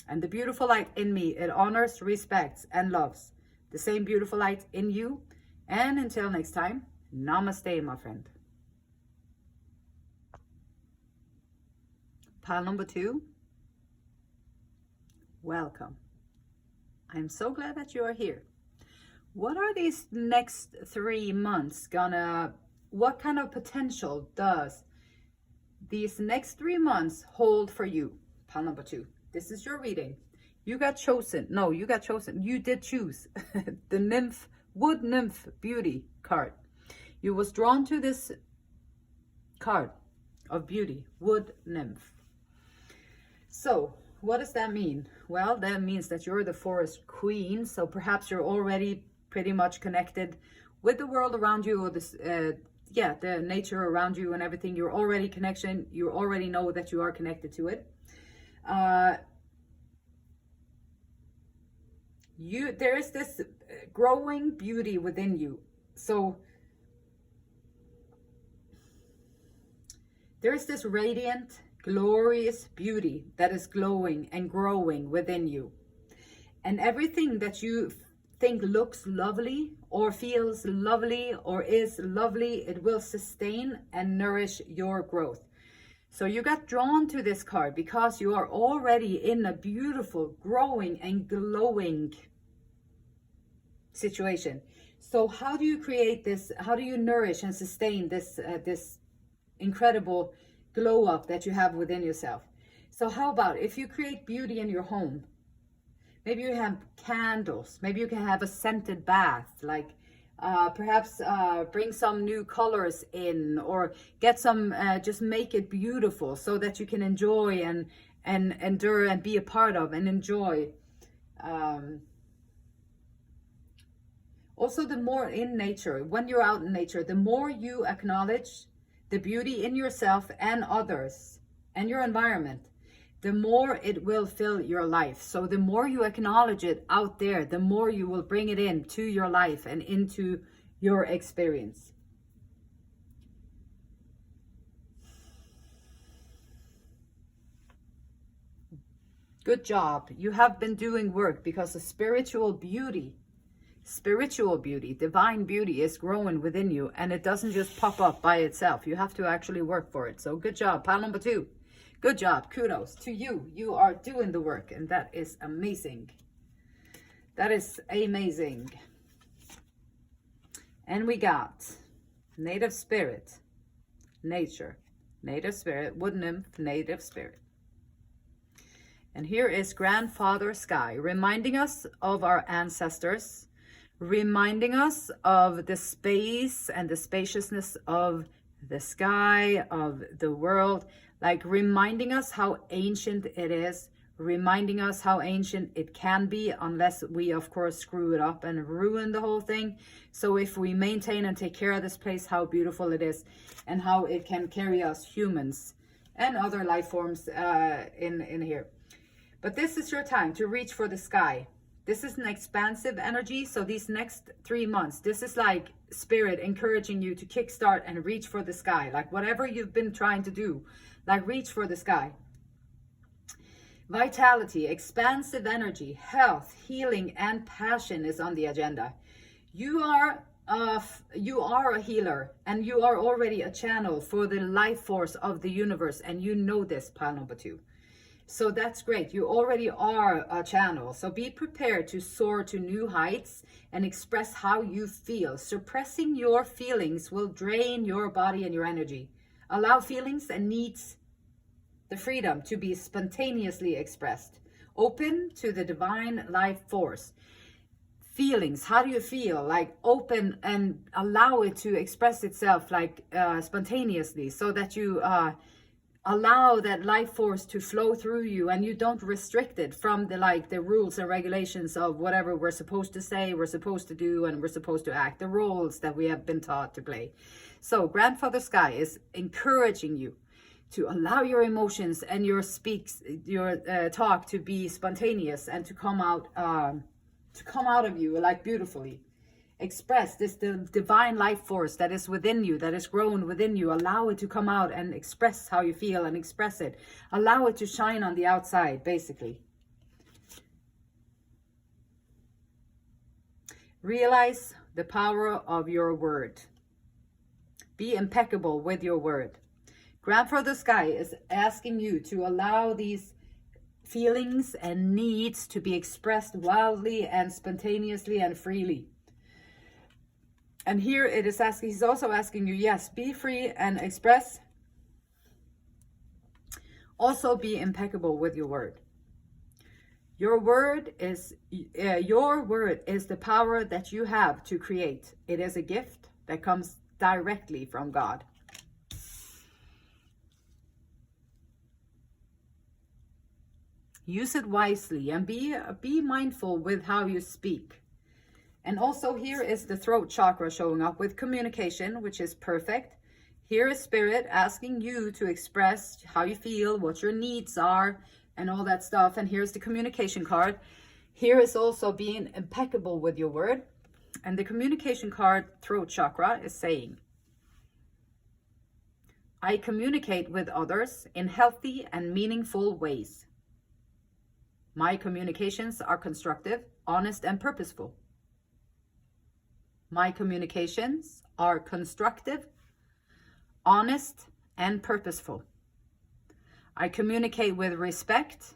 Speaker 1: And the beautiful light in me, it honors, respects, and loves the same beautiful light in you. And until next time, namaste, my friend. Pile number 2, welcome. I'm so glad that you are here. What are these next 3 months gonna what kind of potential does these next 3 months hold for you? Pile number 2. This is your reading. You got chosen. No, you got chosen. You did choose the nymph, wood nymph beauty card. You was drawn to this card of beauty, wood nymph. So what does that mean? Well, that means that you're the forest queen. So perhaps you're already pretty much connected with the world around you, or this, the nature around you and everything. You're already connection. You already know that you are connected to it. There is this growing beauty within you. So there is this radiant, glorious beauty that is glowing and growing within you. And everything that you think looks lovely or feels lovely or is lovely, it will sustain and nourish your growth. So you got drawn to this card because you are already in a beautiful, growing and glowing situation. So how do you create this? How do you nourish and sustain this this incredible glow up that you have within yourself? So how about if you create beauty in your home? Maybe you have candles. Maybe you can have a scented bath, like perhaps bring some new colors in, or get some, just make it beautiful so that you can enjoy and endure and be a part of and enjoy. Also, the more in nature, when you're out in nature, the more you acknowledge the beauty in yourself and others and your environment, the more it will fill your life. So the more you acknowledge it out there, the more you will bring it into your life and into your experience. Good job. You have been doing work, because the spiritual beauty, divine beauty is growing within you, and it doesn't just pop up by itself. You have to actually work for it. So good job. Pile number 2. Good job. Kudos to you. You are doing the work, and that is amazing. That is amazing. And we got native spirit, nature, native spirit, wood nymph, native spirit. And here is Grandfather Sky, reminding us of our ancestors, reminding us of the space and the spaciousness of the sky, of the world, like reminding us how ancient it is, reminding us how ancient it can be, unless we of course screw it up and ruin the whole thing. So if we maintain and take care of this place, how beautiful it is, and how it can carry us humans and other life forms in here. But this is your time to reach for the sky. This is an expansive energy. So these next 3 months, this is like spirit encouraging you to kickstart and reach for the sky. Like whatever you've been trying to do, like reach for the sky. Vitality, expansive energy, health, healing, and passion is on the agenda. You are a healer, and you are already a channel for the life force of the universe, and you know this, pile number 2. So that's great. You already are a channel. So be prepared to soar to new heights and express how you feel. Suppressing your feelings will drain your body and your energy. Allow feelings and needs the freedom to be spontaneously expressed. Open to the divine life force. Feelings, how do you feel? Like open and allow it to express itself like spontaneously, so that you allow that life force to flow through you, and you don't restrict it from the rules and regulations of whatever we're supposed to say, we're supposed to do, and we're supposed to act, the roles that we have been taught to play. So Grandfather Sky is encouraging you to allow your emotions and your talk to be spontaneous and to come out of you like beautifully. Express this divine life force that is within you, that is grown within you. Allow it to come out and express how you feel, and express it. Allow it to shine on the outside, basically. Realize the power of your word. Be impeccable with your word. Grandfather Sky is asking you to allow these feelings and needs to be expressed wildly and spontaneously and freely. And here it is asking, he's also asking you, yes, be free and express. Also be impeccable with your word. Your word is the power that you have to create. It is a gift that comes directly from God. Use it wisely and be mindful with how you speak. And also here is the throat chakra showing up with communication, which is perfect. Here is Spirit asking you to express how you feel, what your needs are, and all that stuff. And here's the communication card. Here is also being impeccable with your word. And the communication card, throat chakra, is saying, I communicate with others in healthy and meaningful ways. My communications are constructive, honest, and purposeful. My communications are constructive, honest, and purposeful. I communicate with respect,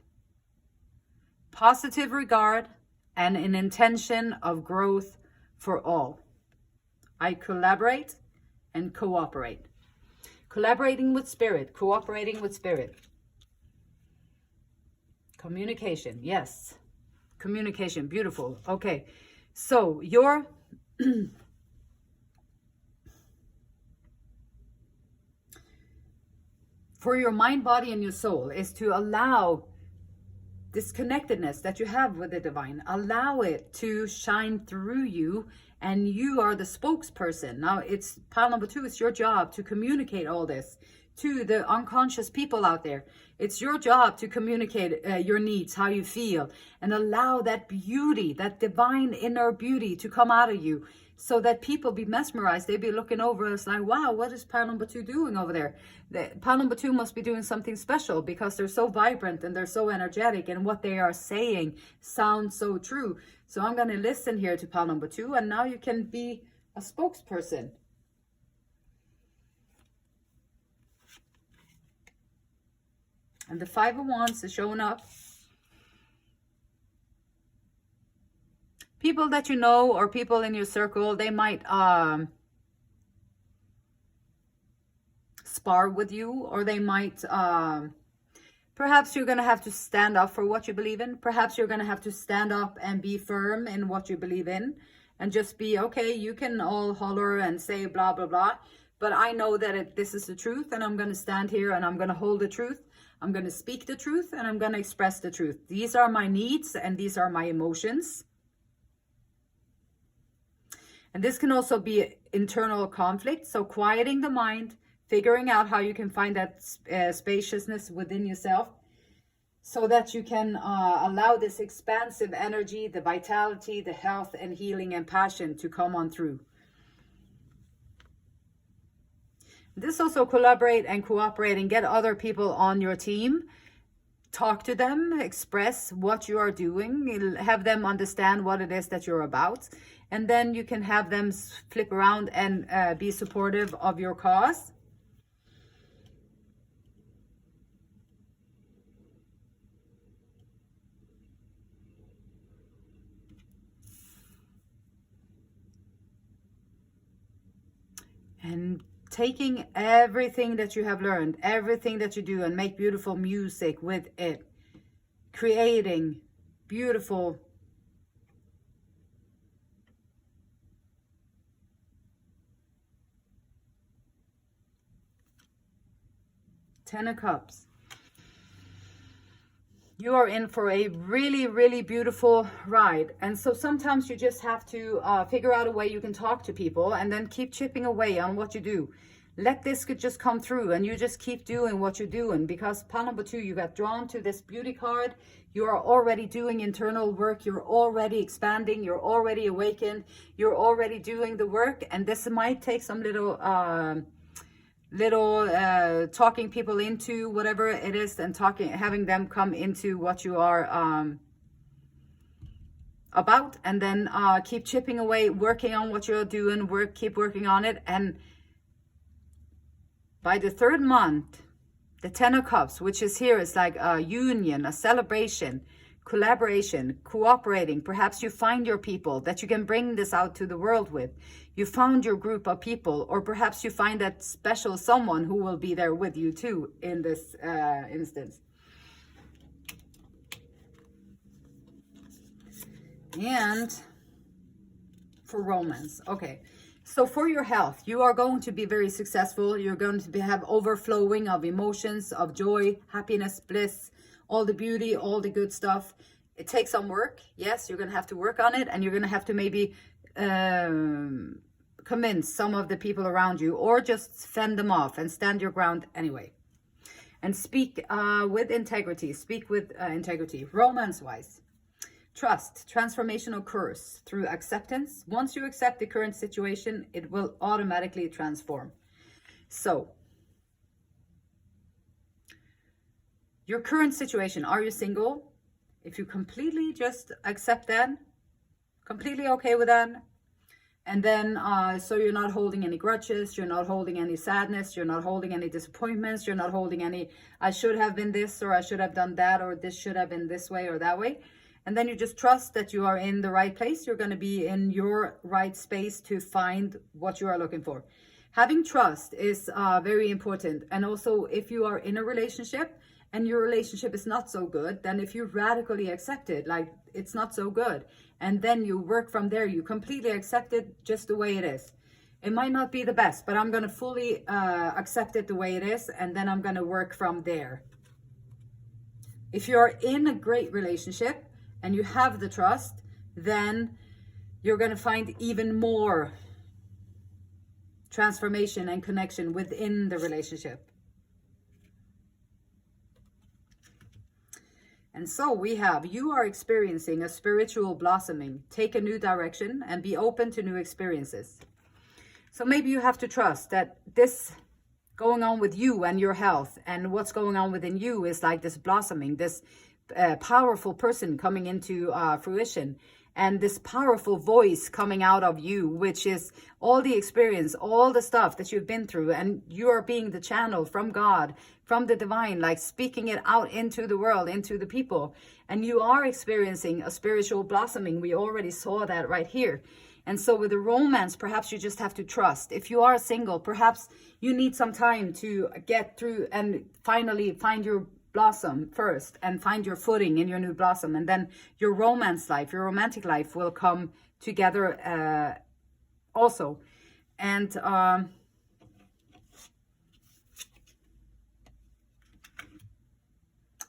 Speaker 1: positive regard, and an intention of growth for all. I collaborate and cooperate. Collaborating with Spirit, cooperating with Spirit. Communication, yes. Communication, beautiful. Okay, so your for your mind, body, and your soul is to allow this connectedness that you have with the divine. Allow it to shine through you, and you are the spokesperson. Now, it's pile number 2. It's your job to communicate all this to the unconscious people out there. It's your job to communicate your needs, how you feel, and allow that beauty, that divine inner beauty to come out of you, so that people be mesmerized. They be looking over us like, wow, what is pile number 2 doing over there? Pile number 2 must be doing something special, because they're so vibrant and they're so energetic, and what they are saying sounds so true. So I'm going to listen here to pile number 2, and now you can be a spokesperson. And the 5 of Wands is showing up. People that you know, or people in your circle, they might spar with you, or they might, perhaps you're going to have to stand up for what you believe in. Perhaps you're going to have to stand up and be firm in what you believe in, and just be, okay, you can all holler and say blah, blah, blah. But I know that this is the truth, and I'm going to stand here and I'm going to hold the truth. I'm going to speak the truth, and I'm going to express the truth. These are my needs, and these are my emotions. And this can also be internal conflict. So quieting the mind, figuring out how you can find that spaciousness within yourself, so that you can allow this expansive energy, the vitality, the health and healing and passion to come on through. This also collaborate and cooperate and get other people on your team. Talk to them, express what you are doing, have them understand what it is that you're about. And then you can have them flip around and be supportive of your cause. And taking everything that you have learned, everything that you do, and make beautiful music with it. Creating beautiful Ten of Cups. You are in for a really, really beautiful ride. And so sometimes you just have to figure out a way you can talk to people, and then keep chipping away on what you do. Let this just come through, and you just keep doing what you're doing, because pile number 2, you got drawn to this beauty card. You are already doing internal work. You're already expanding. You're already awakened. You're already doing the work. And this might take some little talking people into whatever it is, and having them come into what you are about, and then keep chipping away, working on what you're doing, keep working on it. And by the 3rd month, the 10 of Cups, which is here, is like a union, a celebration, collaboration, cooperating. Perhaps you find your people that you can bring this out to the world with. You found your group of people, or perhaps you find that special someone who will be there with you too in this instance. And for romance, okay. So for your health, you are going to be very successful. You're going to have overflowing of emotions, of joy, happiness, bliss, all the beauty, all the good stuff. It takes some work. Yes, you're going to have to work on it, and you're going to have to maybe convince some of the people around you, or just fend them off and stand your ground anyway. And speak with integrity. Speak with integrity. Romance-wise. Trust. Transformation occurs through acceptance. Once you accept the current situation, it will automatically transform. So, your current situation, are you single? If you completely just accept that, completely okay with that, and then so you're not holding any grudges, you're not holding any sadness, you're not holding any disappointments, you're not holding any, I should have been this, or I should have done that, or this should have been this way or that way. And then you just trust that you are in the right place. You're going to be in your right space to find what you are looking for. Having trust is very important. And also, if you are in a relationship and your relationship is not so good, then if you radically accept it, like it's not so good, and then you work from there, you completely accept it just the way it is. It might not be the best, but I'm going to fully accept it the way it is, and then I'm going to work from there. If you're in a great relationship and you have the trust, then you're going to find even more transformation and connection within the relationship. And so we have, you are experiencing a spiritual blossoming. Take a new direction and be open to new experiences. So maybe you have to trust that this going on with you and your health and what's going on within you is like this blossoming, this powerful person coming into fruition, and this powerful voice coming out of you, which is all the experience, all the stuff that you've been through, and you are being the channel from God, from the divine, like speaking it out into the world, into the people, and you are experiencing a spiritual blossoming. We already saw that right here. And so with the romance, perhaps you just have to trust. If you are single, perhaps you need some time to get through and finally find your blossom first and find your footing in your new blossom, and then your romance life, your romantic life will come together also. And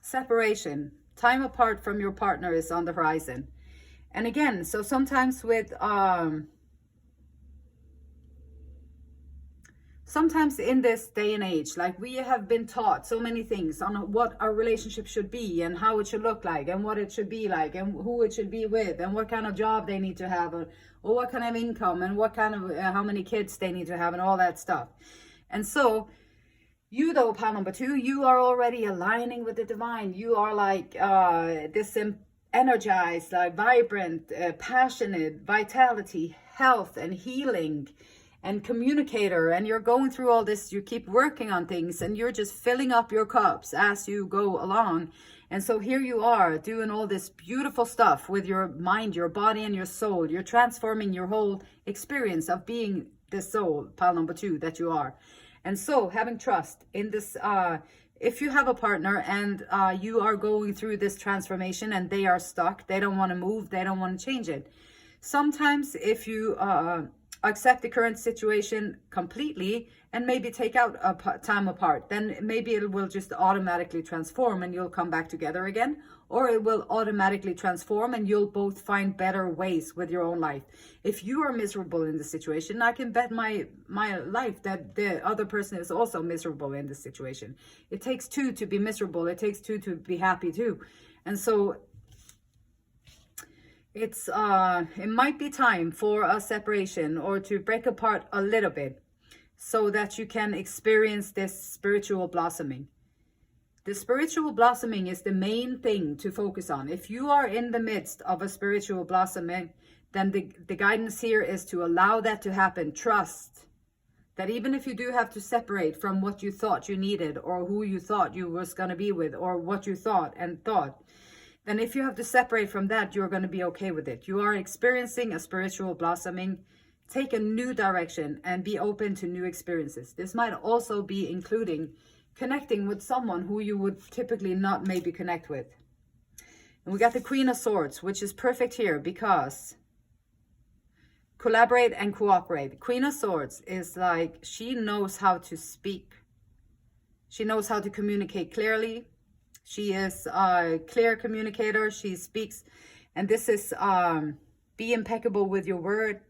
Speaker 1: separation, time apart from your partner is on the horizon. And again, so sometimes with sometimes in this day and age, like we have been taught so many things on what our relationship should be and how it should look like and what it should be like and who it should be with and what kind of job they need to have, or what kind of income and what kind of how many kids they need to have and all that stuff. And so you, though, pile number 2, you are already aligning with the divine. You are like this energized, like vibrant, passionate, vitality, health and healing and communicator, and you're going through all this, you keep working on things, and you're just filling up your cups as you go along. And so here you are doing all this beautiful stuff with your mind, your body, and your soul. You're transforming your whole experience of being the soul, pile number 2, that you are. And so having trust in this, if you have a partner and you are going through this transformation and they are stuck, they don't want to move, they don't want to change it. Sometimes if you accept the current situation completely and maybe take out a time apart, then maybe it will just automatically transform and you'll come back together again, or it will automatically transform and you'll both find better ways with your own life. If you are miserable in the situation, I can bet my life that the other person is also miserable in this situation. It takes 2 to be miserable. It takes 2 to be happy too. And so it's it might be time for a separation or to break apart a little bit so that you can experience this spiritual blossoming. The spiritual blossoming is the main thing to focus on. If you are in the midst of a spiritual blossoming, then the guidance here is to allow that to happen. Trust that even if you do have to separate from what you thought you needed or who you thought you was going to be with or what you thought, then if you have to separate from that, you're going to be okay with it. You are experiencing a spiritual blossoming. Take a new direction and be open to new experiences. This might also be including connecting with someone who you would typically not maybe connect with. And we got the Queen of Swords, which is perfect here because collaborate and cooperate. Queen of Swords is like, she knows how to speak. She knows how to communicate clearly. She is a clear communicator. She speaks. And this is be impeccable with your word.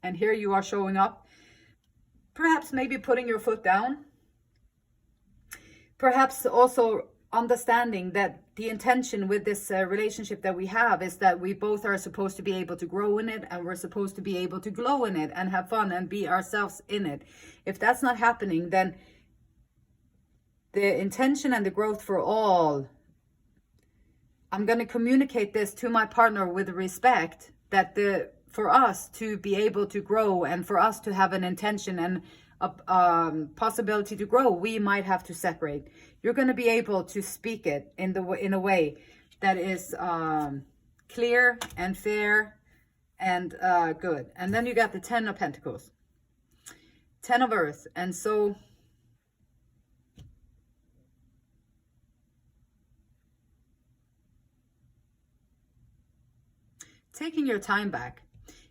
Speaker 1: And here you are showing up. Perhaps maybe putting your foot down. Perhaps also understanding that the intention with this relationship that we have is that we both are supposed to be able to grow in it, and we're supposed to be able to glow in it and have fun and be ourselves in it. If that's not happening, then the intention and the growth for all, I'm going to communicate this to my partner with respect, that for us to be able to grow and for us to have an intention and a possibility to grow, we might have to separate. You're going to be able to speak it in a way that is clear and fair and good. And then you got the 10 of Pentacles, 10 of Earth. And so taking your time back.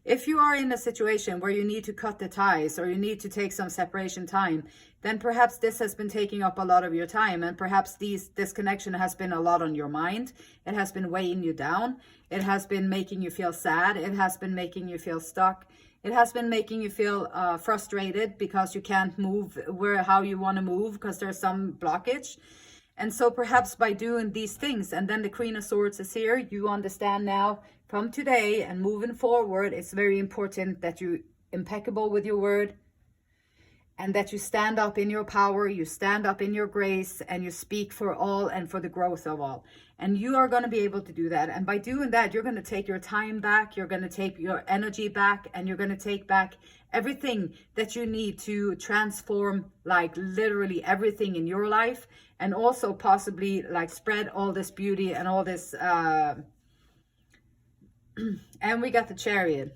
Speaker 1: If you are in a situation where you need to cut the ties or you need to take some separation time, then perhaps this has been taking up a lot of your time, and perhaps this connection has been a lot on your mind. It has been weighing you down. It has been making you feel sad. It has been making you feel stuck. It has been making you feel frustrated because you can't move how you want to move because there's some blockage. And so perhaps by doing these things, and then the Queen of Swords is here, you understand now from today and moving forward, it's very important that you're impeccable with your word and that you stand up in your power, you stand up in your grace, and you speak for all and for the growth of all. And you are going to be able to do that. And by doing that, you're going to take your time back, you're going to take your energy back, and you're going to take back everything that you need to transform, like literally everything in your life, and also possibly like spread all this beauty and all this and we got the Chariot.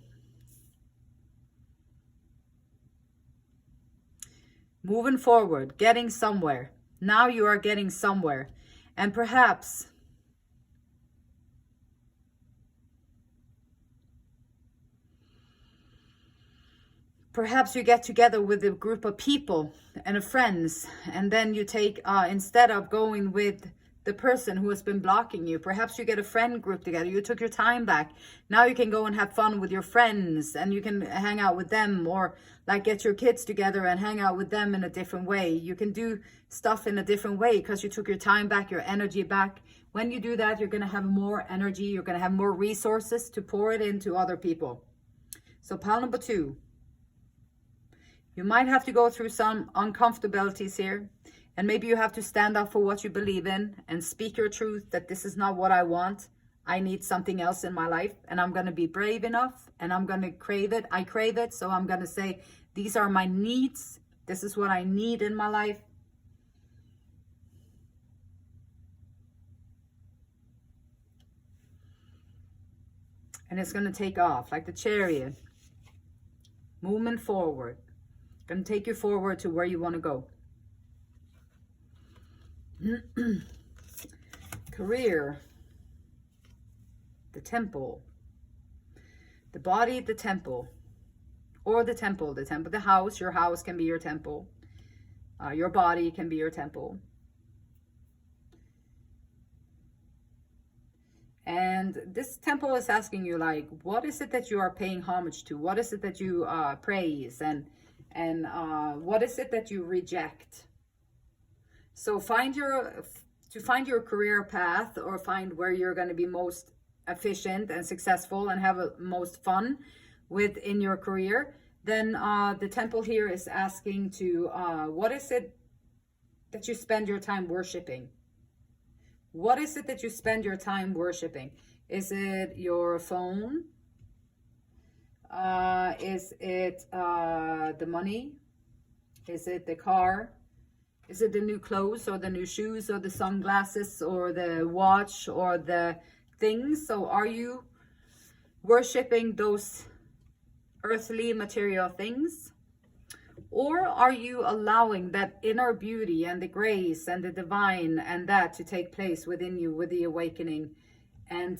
Speaker 1: Moving forward, getting somewhere. Now you are getting somewhere. And perhaps you get together with a group of people and of friends, and then you take, instead of going with the person who has been blocking you, perhaps you get a friend group together. You took your time back. Now you can go and have fun with your friends, and you can hang out with them, or like get your kids together and hang out with them in a different way. You can do stuff in a different way because you took your time back, your energy back. When you do that, you're going to have more energy. You're going to have more resources to pour it into other people. So pile number 2. You might have to go through some uncomfortabilities here. And maybe you have to stand up for what you believe in and speak your truth, that this is not what I want. I need something else in my life, and I'm going to be brave enough, and I'm going to crave it. I crave it, so I'm going to say, these are my needs. This is what I need in my life. And it's going to take off like the Chariot. Movement forward. Going to take you forward to where you want to go. Career. The Temple. The body, the temple. Or the temple. The temple, the house. Your house can be your temple. Your body can be your temple. And this temple is asking you, like, what is it that you are paying homage to? What is it that you praise? And what is it that you reject? So find your career path, or find where you're going to be most efficient and successful and have most fun within your career. Then the temple here is asking to, what is it that you spend your time worshiping? What is it that you spend your time worshiping? Is it your phone? Is it the money? Is it the car? Is it the new clothes, or the new shoes, or the sunglasses, or the watch, or the things. So are you worshiping those earthly material things? Or are you allowing that inner beauty and the grace and the divine and that to take place within you with the awakening? And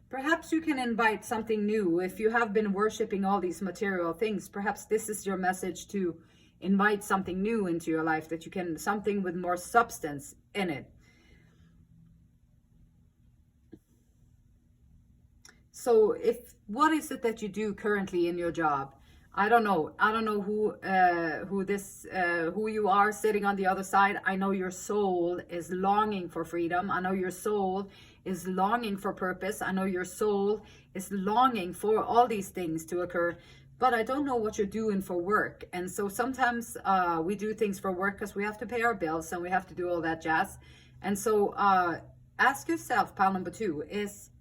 Speaker 1: perhaps you can invite something new. If you have been worshiping all these material things, perhaps this is your message to invite something new into your life, that you can, something with more substance in it. So what is it that you do currently in your job? I don't know who you are sitting on the other side. I know your soul is longing for freedom. I know your soul is longing for purpose. I know your soul is longing for all these things to occur, but I don't know what you're doing for work. And so sometimes we do things for work because we have to pay our bills and we have to do all that jazz. And so ask yourself, pile number 2 is,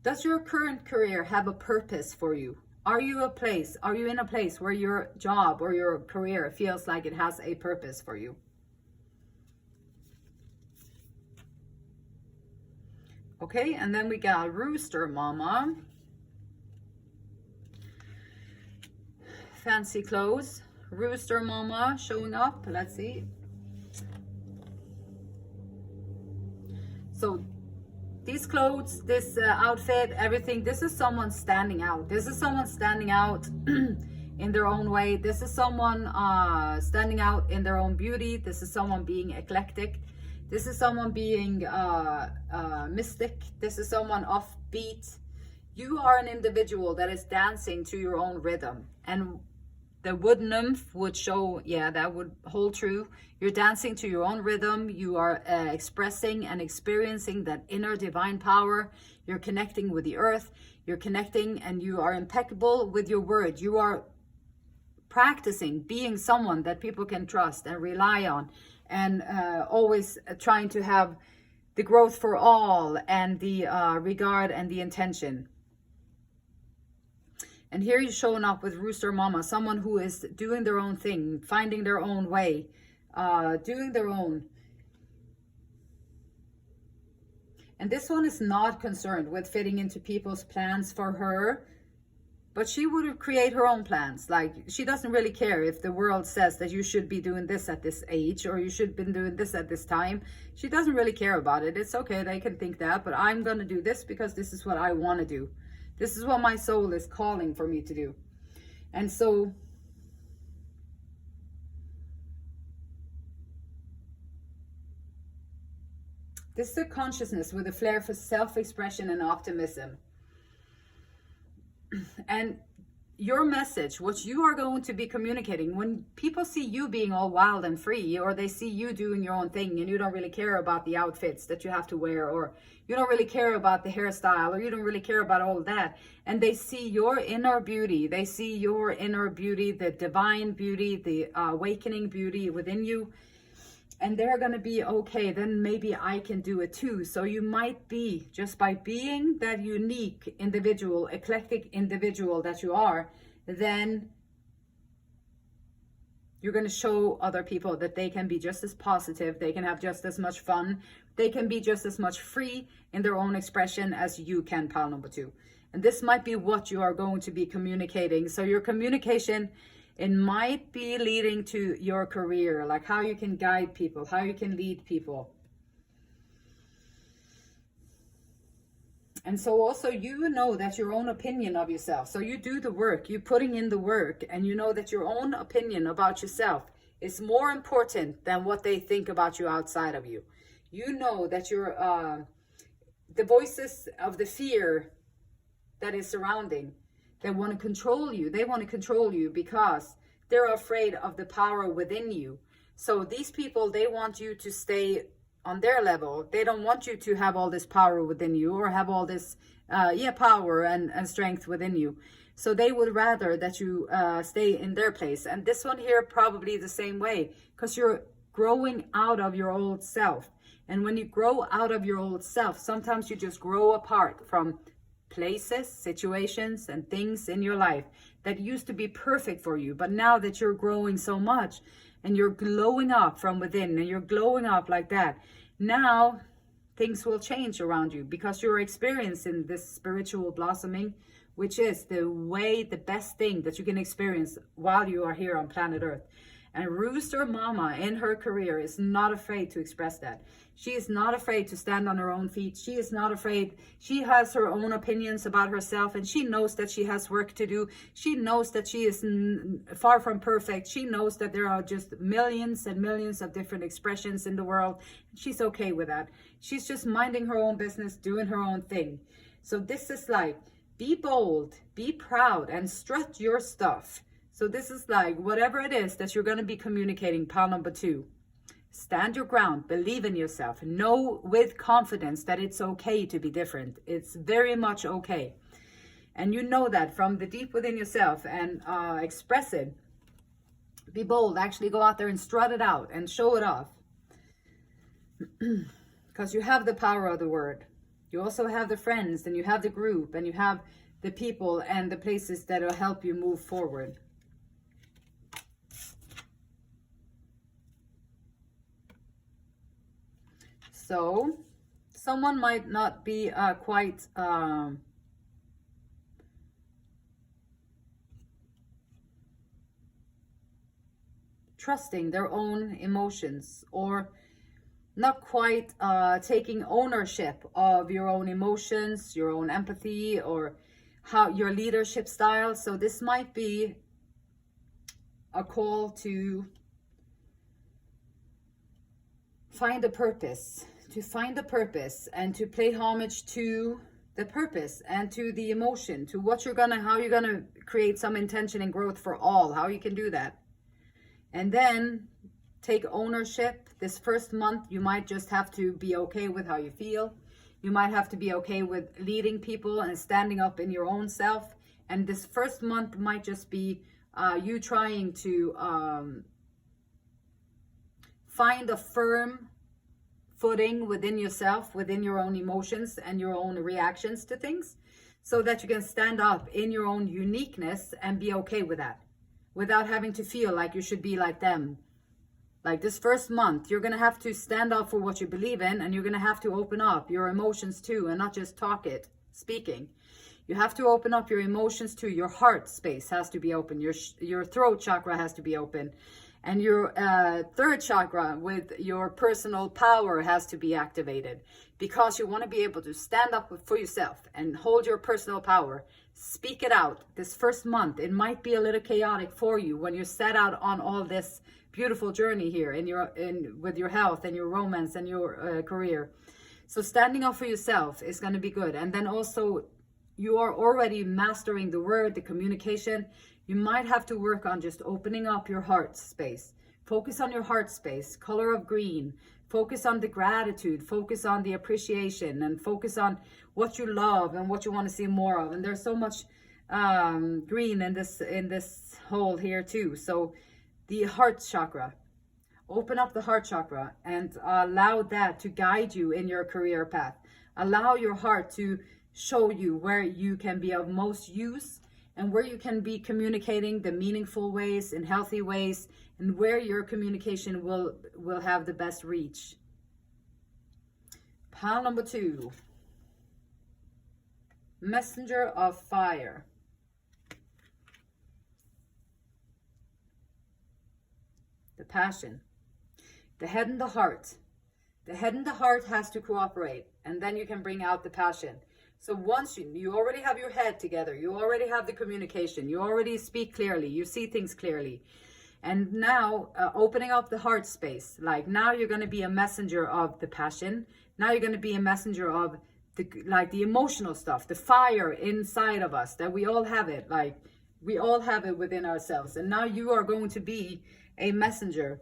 Speaker 1: does your current career have a purpose for you? Are you in a place where your job or your career feels like it has a purpose for you? Okay, and then we got Rooster Mama. Fancy clothes. Rooster Mama showing up. Let's see. So these clothes, this outfit, everything, this is someone standing out. This is someone standing out in their own way. This is someone standing out in their own beauty. This is someone being eclectic. This is someone being mystic. This is someone offbeat. You are an individual that is dancing to your own rhythm. And the wood nymph would show, yeah, that would hold true. You're dancing to your own rhythm. You are expressing and experiencing that inner divine power. You're connecting with the earth. You're connecting and you are impeccable with your word. You are practicing being someone that people can trust and rely on, and always trying to have the growth for all and the regard and the intention. And here you're showing up with Rooster Mama, someone who is doing their own thing, finding their own way, doing their own. And this one is not concerned with fitting into people's plans for her, but she would create her own plans. Like, she doesn't really care if the world says that you should be doing this at this age or you should be doing this at this time. She doesn't really care about it. It's okay, they can think that, but I'm going to do this because this is what I want to do. This is what my soul is calling for me to do. And so this is a consciousness with a flair for self-expression and optimism. And your message, what you are going to be communicating, when people see you being all wild and free, or they see you doing your own thing and you don't really care about the outfits that you have to wear, or you don't really care about the hairstyle, or you don't really care about all of that, and they see your inner beauty, they see your inner beauty, the divine beauty, the awakening beauty within you, and they're going to be, okay, then maybe I can do it too. So you might be, just by being that unique individual, eclectic individual that you are, then you're going to show other people that they can be just as positive, they can have just as much fun, they can be just as much free in their own expression as you can, pile number 2. And this might be what you are going to be communicating. So your communication, it might be leading to your career, like how you can guide people, how you can lead people. And so also you know that your own opinion of yourself, so you do the work, you're putting in the work, and you know that your own opinion about yourself is more important than what they think about you outside of you. You know that you're, the voices of the fear that is surrounding, they want to control you. They want to control you because they're afraid of the power within you. So these people, they want you to stay on their level. They don't want you to have all this power within you, or have all this power and strength within you. So they would rather that you stay in their place. And this one here, probably the same way, because you're growing out of your old self. And when you grow out of your old self, sometimes you just grow apart from places, situations, and things in your life that used to be perfect for you. But now that you're growing so much and you're glowing up from within and you're glowing up like that, now things will change around you because you're experiencing this spiritual blossoming, which is the best thing that you can experience while you are here on planet Earth. And Rooster Mama in her career is not afraid to express that. She is not afraid to stand on her own feet. She is not afraid. She has her own opinions about herself, and she knows that she has work to do. She knows that she is far from perfect. She knows that there are just millions and millions of different expressions in the world. She's okay with that. She's just minding her own business, doing her own thing. So this is like, be bold, be proud, and strut your stuff. So this is like, whatever it is that you're going to be communicating, pile number 2. Stand your ground, believe in yourself, know with confidence that it's okay to be different. It's very much okay. And you know that from the deep within yourself, and express it. Be bold, actually go out there and strut it out and show it off. Because you have the power of the word. You also have the friends, and you have the group, and you have the people and the places that will help you move forward. So someone might not be quite trusting their own emotions, or not quite taking ownership of your own emotions, your own empathy, or how your leadership style. So this might be a call to find a purpose, and to pay homage to the purpose and to the emotion, to what how you're gonna create some intention and growth for all, how you can do that. And then take ownership. This first month, you might just have to be okay with how you feel. You might have to be okay with leading people and standing up in your own self. And this first month might just be you trying to find a firm footing within yourself, within your own emotions and your own reactions to things, so that you can stand up in your own uniqueness and be okay with that, without having to feel like you should be like them. Like this first month, you're going to have to stand up for what you believe in, and you're going to have to open up your emotions too, and not just speaking. You have to open up your emotions too. Your heart space has to be open. Your throat chakra has to be open. And your third chakra with your personal power has to be activated, because you want to be able to stand up for yourself and hold your personal power. Speak it out. This first month, it might be a little chaotic for you when you set out on all this beautiful journey here with your health and your romance and your career. So standing up for yourself is going to be good. And then also, you are already mastering the word, the communication. You might have to work on just opening up your heart space. Focus on your heart space, color of green. Focus on the gratitude, focus on the appreciation, and focus on what you love and what you want to see more of. And there's so much green in this hole here too. So the heart chakra, open up the heart chakra and allow that to guide you in your career path. Allow your heart to show you where you can be of most use, and where you can be communicating the meaningful ways, in healthy ways, and where your communication will have the best reach. Pile number 2. Messenger of fire. The passion. The head and the heart. The head and the heart has to cooperate, and then you can bring out the passion. So once you already have your head together, you already have the communication, you already speak clearly, you see things clearly. And now opening up the heart space, like now you're going to be a messenger of the passion. Now you're going to be a messenger of the emotional stuff, the fire inside of us, that we all have it. Like we all have it within ourselves. And now you are going to be a messenger.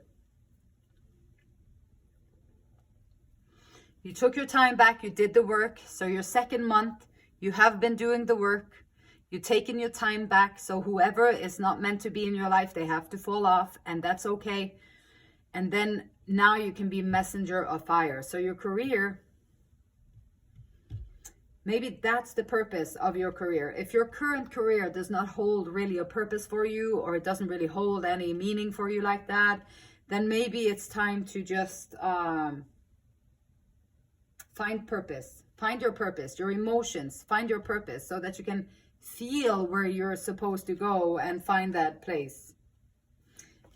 Speaker 1: You took your time back, you did the work. So your second month, you have been doing the work. You've taken your time back. So whoever is not meant to be in your life, they have to fall off, and that's okay. And then now you can be messenger of fire. So your career, Maybe that's the purpose of your career. If your current career does not hold really a purpose for you, or it doesn't really hold any meaning for you like that, then maybe it's time to just find purpose. Find your purpose, your emotions, find your purpose so that you can feel where you're supposed to go and find that place.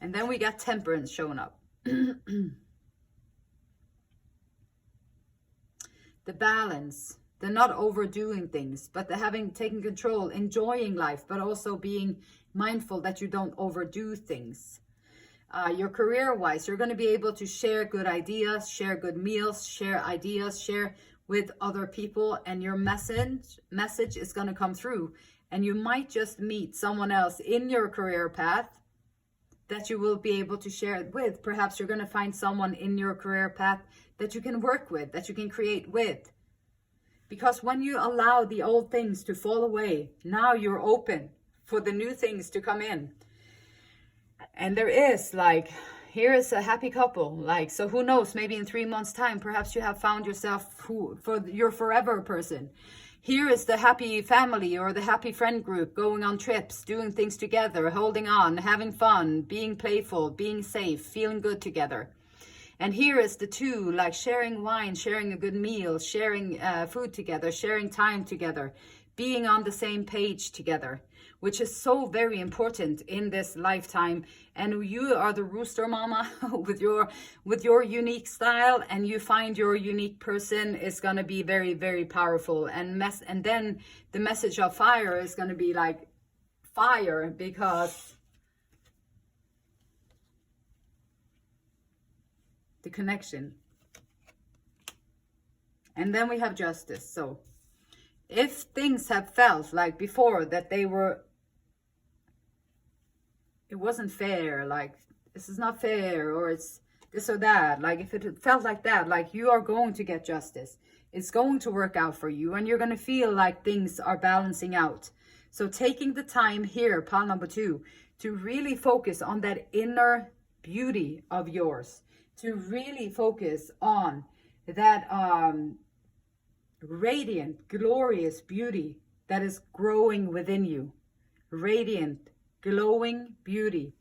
Speaker 1: And then we got Temperance showing up. The balance, the not overdoing things, but the having taken control, enjoying life, but also being mindful that you don't overdo things. Your career-wise, you're going to be able to share good ideas, share good meals, share ideas, share with other people, and your message is going to come through. And you might just meet someone else in your career path that you will be able to share it with. Perhaps you're going to find someone in your career path that you can work with, that you can create with. Because when you allow the old things to fall away, now you're open for the new things to come in. And there is like, here is a happy couple. Like, so who knows, maybe in 3 months time, perhaps you have found yourself for your forever person. Here is the happy family or the happy friend group going on trips, doing things together, holding on, having fun, being playful, being safe, feeling good together. And here is the two, like sharing wine, sharing a good meal, sharing food together, sharing time together, being on the same page together, which is so very important in this lifetime. And you are the rooster mama with your unique style, and you find your unique person is going to be very, very powerful. And then the message of fire is going to be like fire, because the connection. And then we have Justice. So if things have felt like before that it wasn't fair, like this is not fair, or it's this or that, like if it felt like that, like you are going to get justice. It's going to work out for you, and you're going to feel like things are balancing out. So taking the time here, pile number 2, to really focus on that inner beauty of yours, to really focus on that radiant, glorious beauty that is growing within you. Radiant, glowing beauty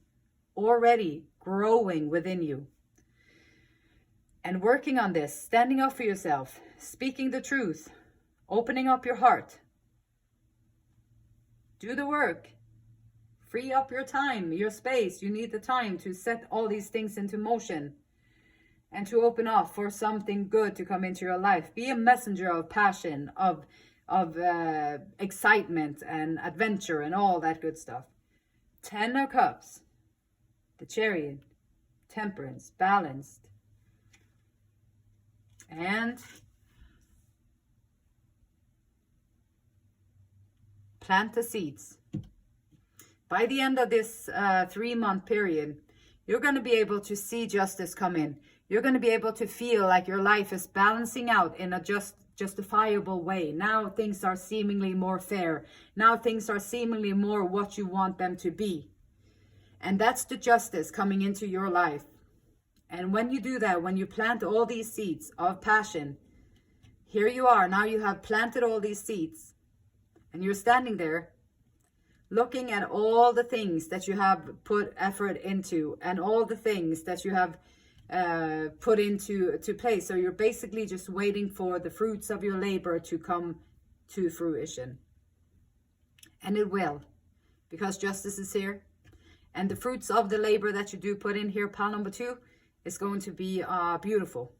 Speaker 1: already growing within you. And working on this, standing up for yourself, speaking the truth, opening up your heart. Do the work. Free up your time, your space. You need the time to set all these things into motion and to open up for something good to come into your life. Be a messenger of passion, of excitement and adventure and all that good stuff. 10 of Cups, the Chariot, Temperance, balanced, and plant the seeds. By the end of this 3-month period, you're going to be able to see justice come in. You're going to be able to feel like your life is balancing out in a justifiable way. Now things are seemingly more fair. Now things are seemingly more what you want them to be. And that's the justice coming into your life. And when you do that, when you plant all these seeds of passion, here you are. Now you have planted all these seeds, and you're standing there looking at all the things that you have put effort into, and all the things that you have put into place. So you're basically just waiting for the fruits of your labor to come to fruition. And it will, because justice is here. And the fruits of the labor that you do put in here, pile number 2, is going to be beautiful.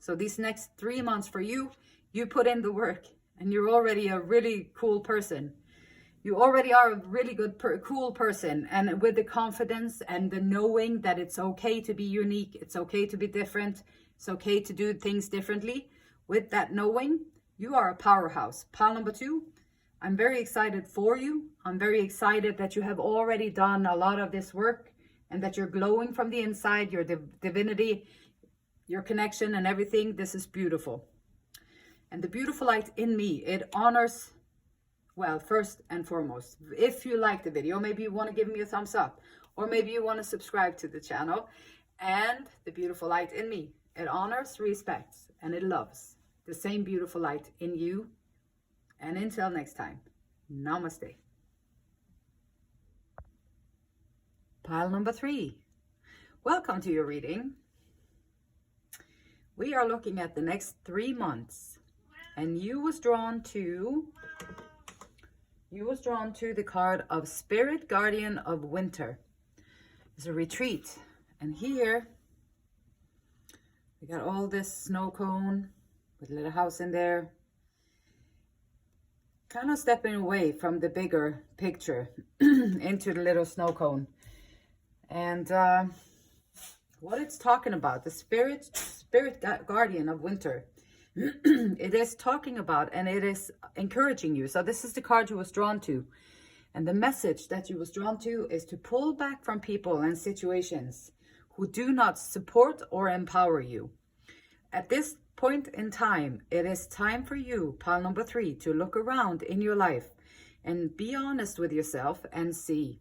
Speaker 1: So these next 3 months for you, you put in the work, and you're already a really cool person. You already are a really good, cool person, and with the confidence and the knowing that it's okay to be unique, it's okay to be different, it's okay to do things differently. With that knowing, you are a powerhouse. Pile number 2, I'm very excited for you. I'm very excited that you have already done a lot of this work, and that you're glowing from the inside, your divinity, your connection and everything. This is beautiful. And the beautiful light in me, it honors, well, first and foremost, if you like the video, maybe you want to give me a thumbs up, or maybe you want to subscribe to the channel. And the beautiful light in me, it honors, respects, and it loves the same beautiful light in you And until next time, namaste. Pile number 3. Welcome to your reading. We are looking at the next 3 months, and you was drawn to the card of Spirit Guardian of Winter. It's a retreat, and here we got all this snow cone with a little house in there, kind of stepping away from the bigger picture into the little snow cone. And what it's talking about, the spirit guardian of winter, it is talking about, and it is encouraging you. So this is the card you was drawn to, and the message that you was drawn to is to pull back from people and situations who do not support or empower you. At this point in time, it is time for you, pile number 3, to look around in your life and be honest with yourself and see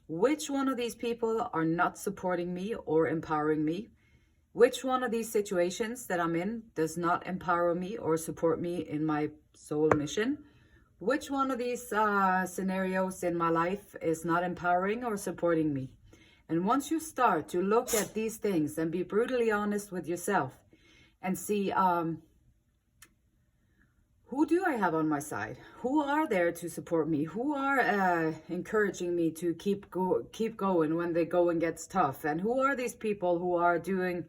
Speaker 1: which one of these people are not supporting me or empowering me. Which one of these situations that I'm in does not empower me or support me in my soul mission? Which one of these scenarios in my life is not empowering or supporting me? And once you start to look at these things and be brutally honest with yourself and see, who do I have on my side? Who are there to support me? Who are encouraging me to keep going when the going gets tough? And who are these people who are doing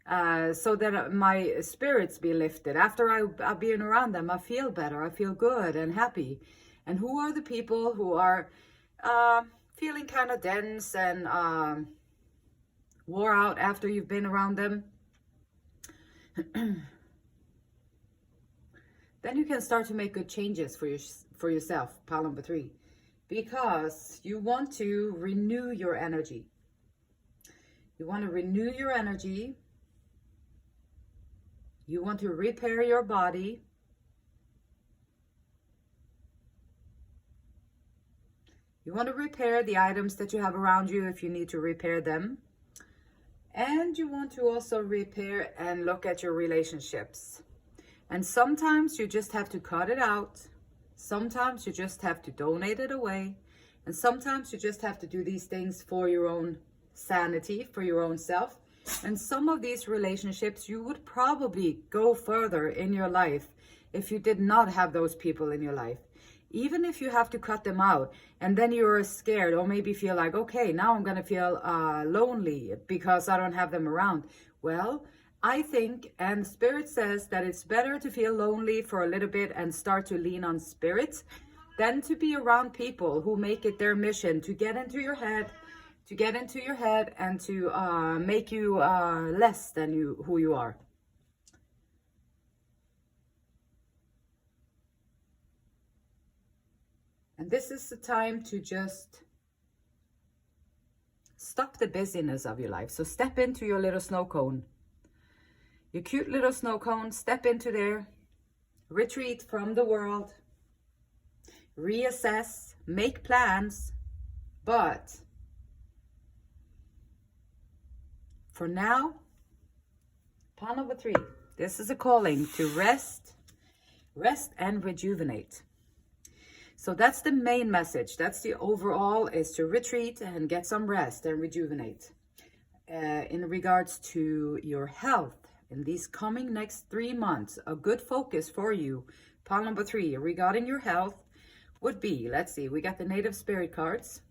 Speaker 1: so that my spirits be lifted? After I've been around them, I feel better. I feel good and happy. And who are the people who are feeling kind of dense and wore out after you've been around them? Then you can start to make good changes for yourself, pile number 3, because you want to renew your energy. You want to renew your energy. You want to repair your body. You want to repair the items that you have around you if you need to repair them. And you want to also repair and look at your relationships. And sometimes you just have to cut it out. Sometimes you just have to donate it away. And sometimes you just have to do these things for your own sanity, for your own self. And some of these relationships, you would probably go further in your life if you did not have those people in your life. Even if you have to cut them out, and then you're scared or maybe feel like, okay, now I'm going to feel lonely because I don't have them around. Well, I think, and Spirit says that it's better to feel lonely for a little bit and start to lean on Spirit than to be around people who make it their mission to get into your head, and to make you less than who you are. And this is the time to just stop the busyness of your life. So step into your little snow cone. Your cute little snow cone, step into there, retreat from the world, reassess, make plans, but for now, pile number 3, this is a calling to rest and rejuvenate. So that's the main message. That's the overall, is to retreat and get some rest and rejuvenate. In regards to your health, in these coming next 3 months, a good focus for you, pile number 3, regarding your health would be, let's see, we got the native spirit cards.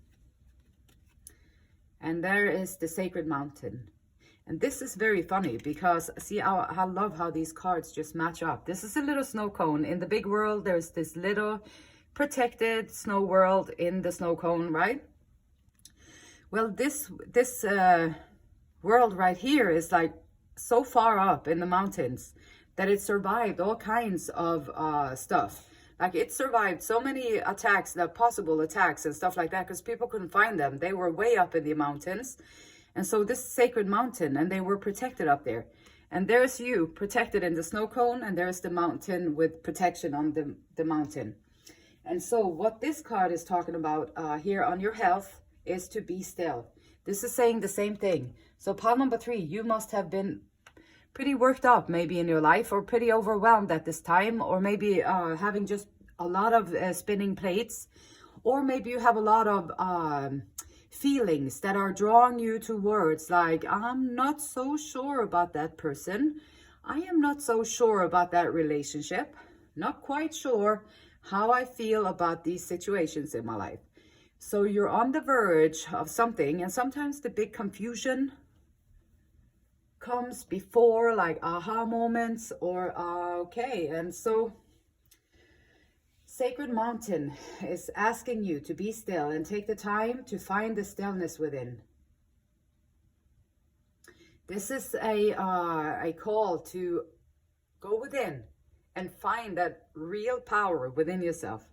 Speaker 1: And there is the sacred mountain. And this is very funny because, see, I love how these cards just match up. This is a little snow cone. In the big world, there's this little protected snow world in the snow cone, right? Well, this world right here is like so far up in the mountains that it survived all kinds of stuff. Like it survived so many attacks, the possible attacks and stuff like that, because people couldn't find them. They were way up in the mountains. And so this sacred mountain, and they were protected up there. And there's you protected in the snow cone, and there's the mountain with protection on the mountain. And so what this card is talking about here on your health is to be still. This is saying the same thing. So pile number 3, you must have been pretty worked up maybe in your life, or pretty overwhelmed at this time, or maybe having just a lot of spinning plates, or maybe you have a lot of feelings that are drawing you to words like, I'm not so sure about that person. I am not so sure about that relationship. Not quite sure how I feel about these situations in my life. So you're on the verge of something, and sometimes the big confusion comes before like aha moments or okay. And so Sacred Mountain is asking you to be still and take the time to find the stillness within. This is a call to go within and find that real power within yourself.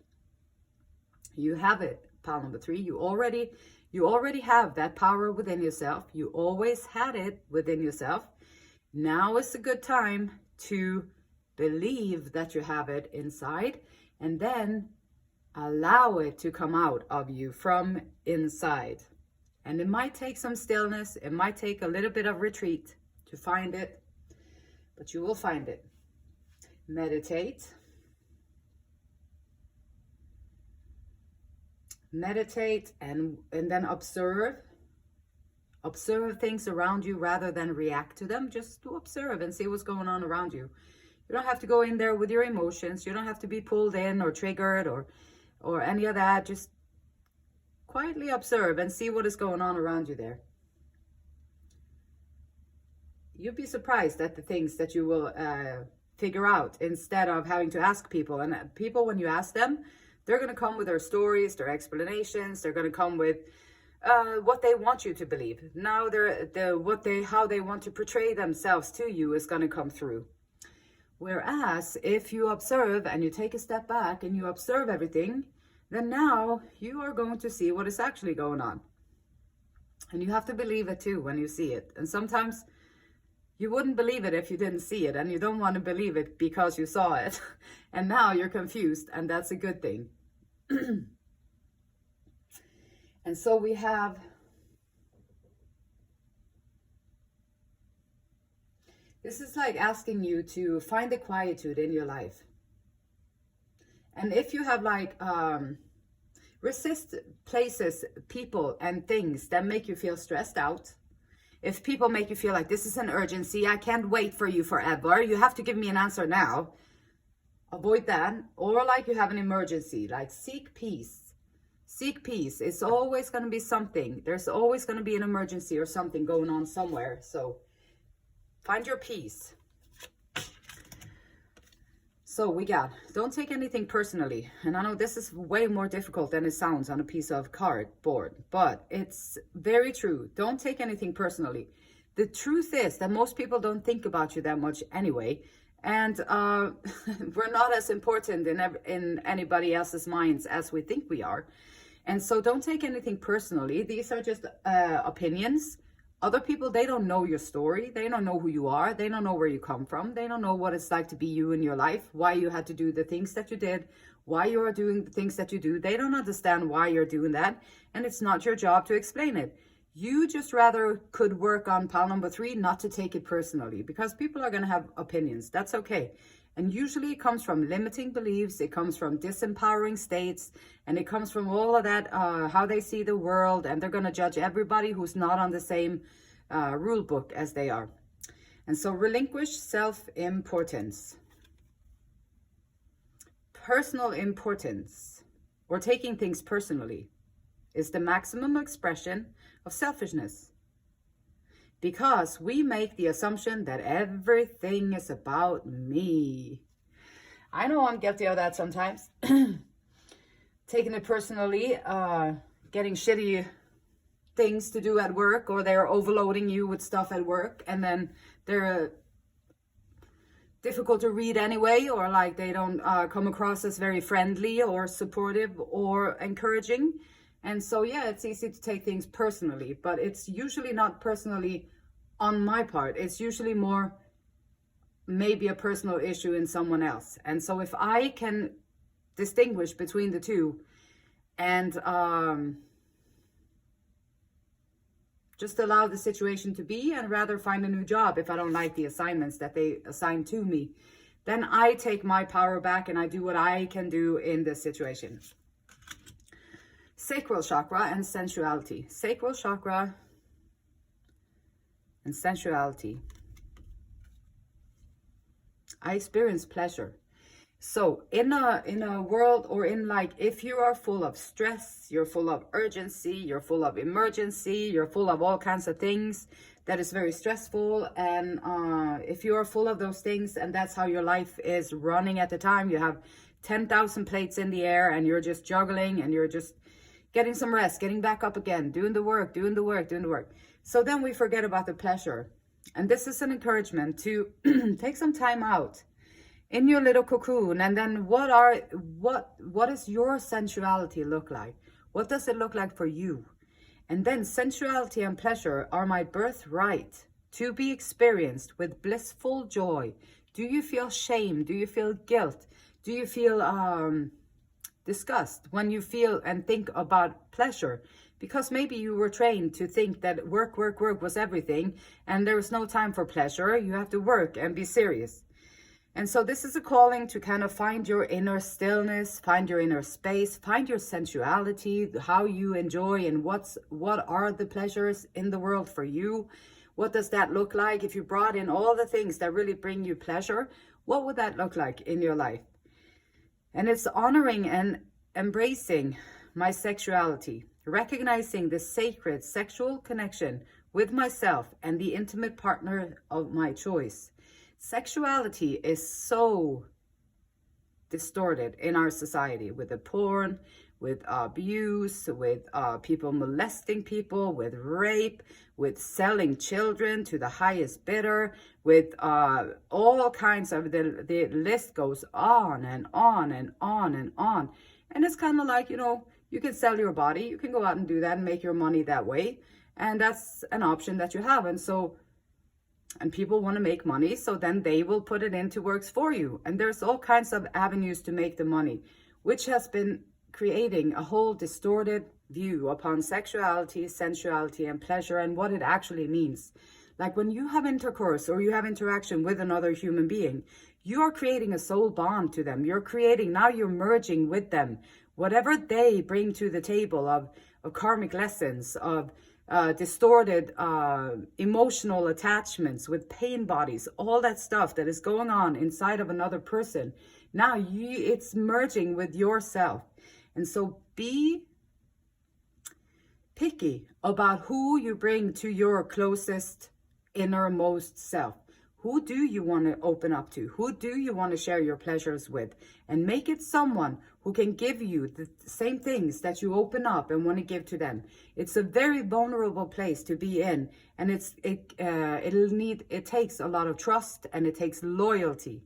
Speaker 1: You have it, pile number 3. You already have that power within yourself. You always had it within yourself. Now is a good time to believe that you have it inside, and then allow it to come out of you from inside. And it might take some stillness. It might take a little bit of retreat to find it, but you will find it. Meditate. Meditate and then observe. Observe things around you rather than react to them. Just to observe and see what's going on around you. You don't have to go in there with your emotions. You don't have to be pulled in or triggered or any of that. Just quietly observe and see what is going on around you there. You'll be surprised at the things that you will figure out instead of having to ask people. And people, when you ask them, they're going to come with their stories, their explanations. They're going to come with what they want you to believe. Now how they want to portray themselves to you is going to come through. Whereas if you observe and you take a step back and you observe everything, then now you are going to see what is actually going on. And you have to believe it too when you see it. And sometimes you wouldn't believe it if you didn't see it, and you don't want to believe it because you saw it. And now you're confused, and that's a good thing. And so we have this is like asking you to find the quietude in your life. And if you have like resist places, people and things that make you feel stressed out. If people make you feel like this is an urgency, I can't wait for you forever, you have to give me an answer now. Avoid that. Or like you have an emergency, like seek peace. Seek peace. It's always going to be something. There's always going to be an emergency or something going on somewhere. So find your peace. So we got, don't take anything personally. And I know this is way more difficult than it sounds on a piece of cardboard, but it's very true. Don't take anything personally. The truth is that most people don't think about you that much anyway. And we're not as important in anybody else's minds as we think we are. And so don't take anything personally. These are just opinions. Other people, they don't know your story. They don't know who you are. They don't know where you come from. They don't know what it's like to be you in your life, why you had to do the things that you did, why you are doing the things that you do. They don't understand why you're doing that. And it's not your job to explain it. You just rather could work on pile number 3, not to take it personally, because people are going to have opinions. That's okay. And usually it comes from limiting beliefs. It comes from disempowering states. And it comes from all of that, how they see the world. And they're going to judge everybody who's not on the same rule book as they are. And so relinquish self-importance. Personal importance, or taking things personally, is the maximum expression of selfishness. Because we make the assumption that everything is about me. I know I'm guilty of that sometimes. Taking it personally, getting shitty things to do at work, or they're overloading you with stuff at work, and then they're difficult to read anyway, or like they don't come across as very friendly or supportive or encouraging. And so, yeah, it's easy to take things personally, but it's usually not personally on my part. It's usually more maybe a personal issue in someone else. And so if I can distinguish between the two and just allow the situation to be, and rather find a new job if I don't like the assignments that they assign to me, then I take my power back and I do what I can do in this situation. Sacral chakra and sensuality. Sacral chakra and sensuality. I experience pleasure. So in a world, or in like, if you are full of stress, you're full of urgency, you're full of emergency, you're full of all kinds of things that is very stressful, and if you are full of those things and that's how your life is running at the time, you have 10,000 plates in the air and you're just juggling and you're just getting some rest, getting back up again, doing the work. So then we forget about the pleasure. And this is an encouragement to take some time out in your little cocoon, and then what does your sensuality look like? What does it look like for you? And then sensuality and pleasure are my birthright to be experienced with blissful joy. Do you feel shame? Do you feel guilt? Do you feel disgust when you feel and think about pleasure? Because maybe you were trained to think that work was everything, and there was no time for pleasure. You have to work and be serious. And so this is a calling to kind of find your inner stillness, find your inner space, find your sensuality, how you enjoy, and what are the pleasures in the world for you. What does that look like? If you brought in all the things that really bring you pleasure, what would that look like in your life? And it's honoring and embracing my sexuality, recognizing the sacred sexual connection with myself and the intimate partner of my choice. Sexuality is so distorted in our society, with the porn, with abuse, with people molesting people, with rape, with selling children to the highest bidder, with all kinds of, the list goes on and on and on and on. And it's kind of like, you know, you can sell your body, you can go out and do that and make your money that way. And that's an option that you have. And people want to make money, so then they will put it into works for you. And there's all kinds of avenues to make the money, which has been creating a whole distorted view upon sexuality, sensuality, and pleasure, and what it actually means. Like when you have intercourse or you have interaction with another human being, you are creating a soul bond to them. Now you're merging with them. Whatever they bring to the table of karmic lessons, of distorted emotional attachments with pain bodies, all that stuff that is going on inside of another person. Now it's merging with yourself. And so be picky about who you bring to your closest innermost self. Who do you want to open up to? Who do you want to share your pleasures with? And make it someone who can give you the same things that you open up and want to give to them. It's a very vulnerable place to be in, and it takes a lot of trust, and it takes loyalty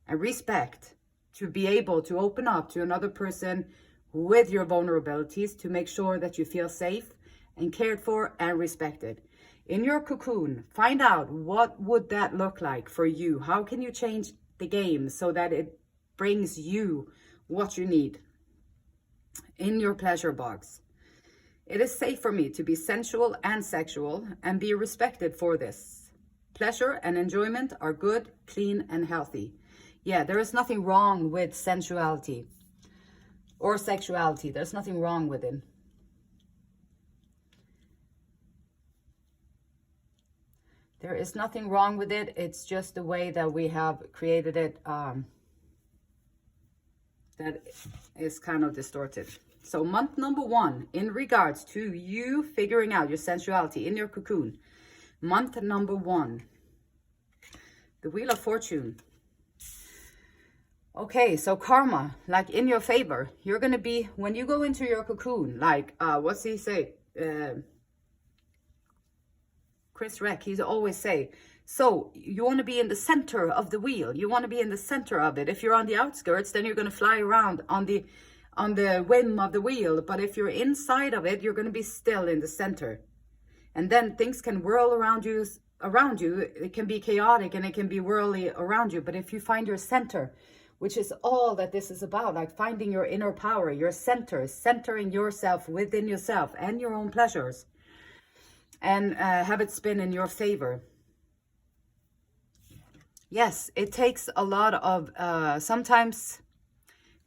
Speaker 1: and respect to be able to open up to another person with your vulnerabilities, to make sure that you feel safe and cared for and respected. In your cocoon, find out what would that look like for you. How can you change the game so that it brings you what you need in your pleasure box. It is safe for me to be sensual and sexual and be respected for this. Pleasure and enjoyment are good, clean, and healthy. Yeah, there is nothing wrong with sensuality or sexuality. There's nothing wrong with it. There is nothing wrong with it. It's just the way that we have created it that is kind of distorted. So month number 1, in regards to you figuring out your sensuality in your cocoon. Month number 1, the Wheel of Fortune. Okay, so karma, like in your favor. You're going to be, when you go into your cocoon, like, what's he say? Chris Reck, he's always say, so you want to be in the center of the wheel. You want to be in the center of it. If you're on the outskirts, then you're going to fly around on the whim of the wheel. But if you're inside of it, you're going to be still in the center. And then things can whirl around you. It can be chaotic and it can be whirly around you. But if you find your center, which is all that this is about, like finding your inner power, your center, centering yourself within yourself and your own pleasures, and have it spin in your favor. Yes, it takes a lot of sometimes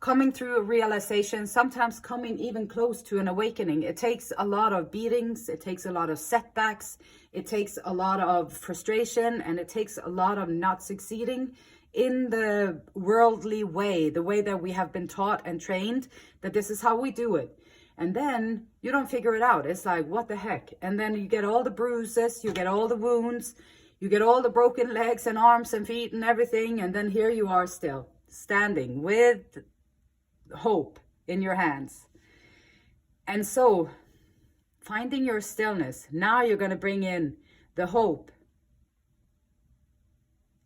Speaker 1: coming through a realization, sometimes coming even close to an awakening. It takes a lot of beatings, it takes a lot of setbacks, it takes a lot of frustration, and it takes a lot of not succeeding in the worldly way, the way that we have been taught and trained, that this is how we do it. And then you don't figure it out. It's like, what the heck? And then you get all the bruises, you get all the wounds, you get all the broken legs and arms and feet and everything. And then here you are still standing with hope in your hands. And so finding your stillness, now you're going to bring in the hope,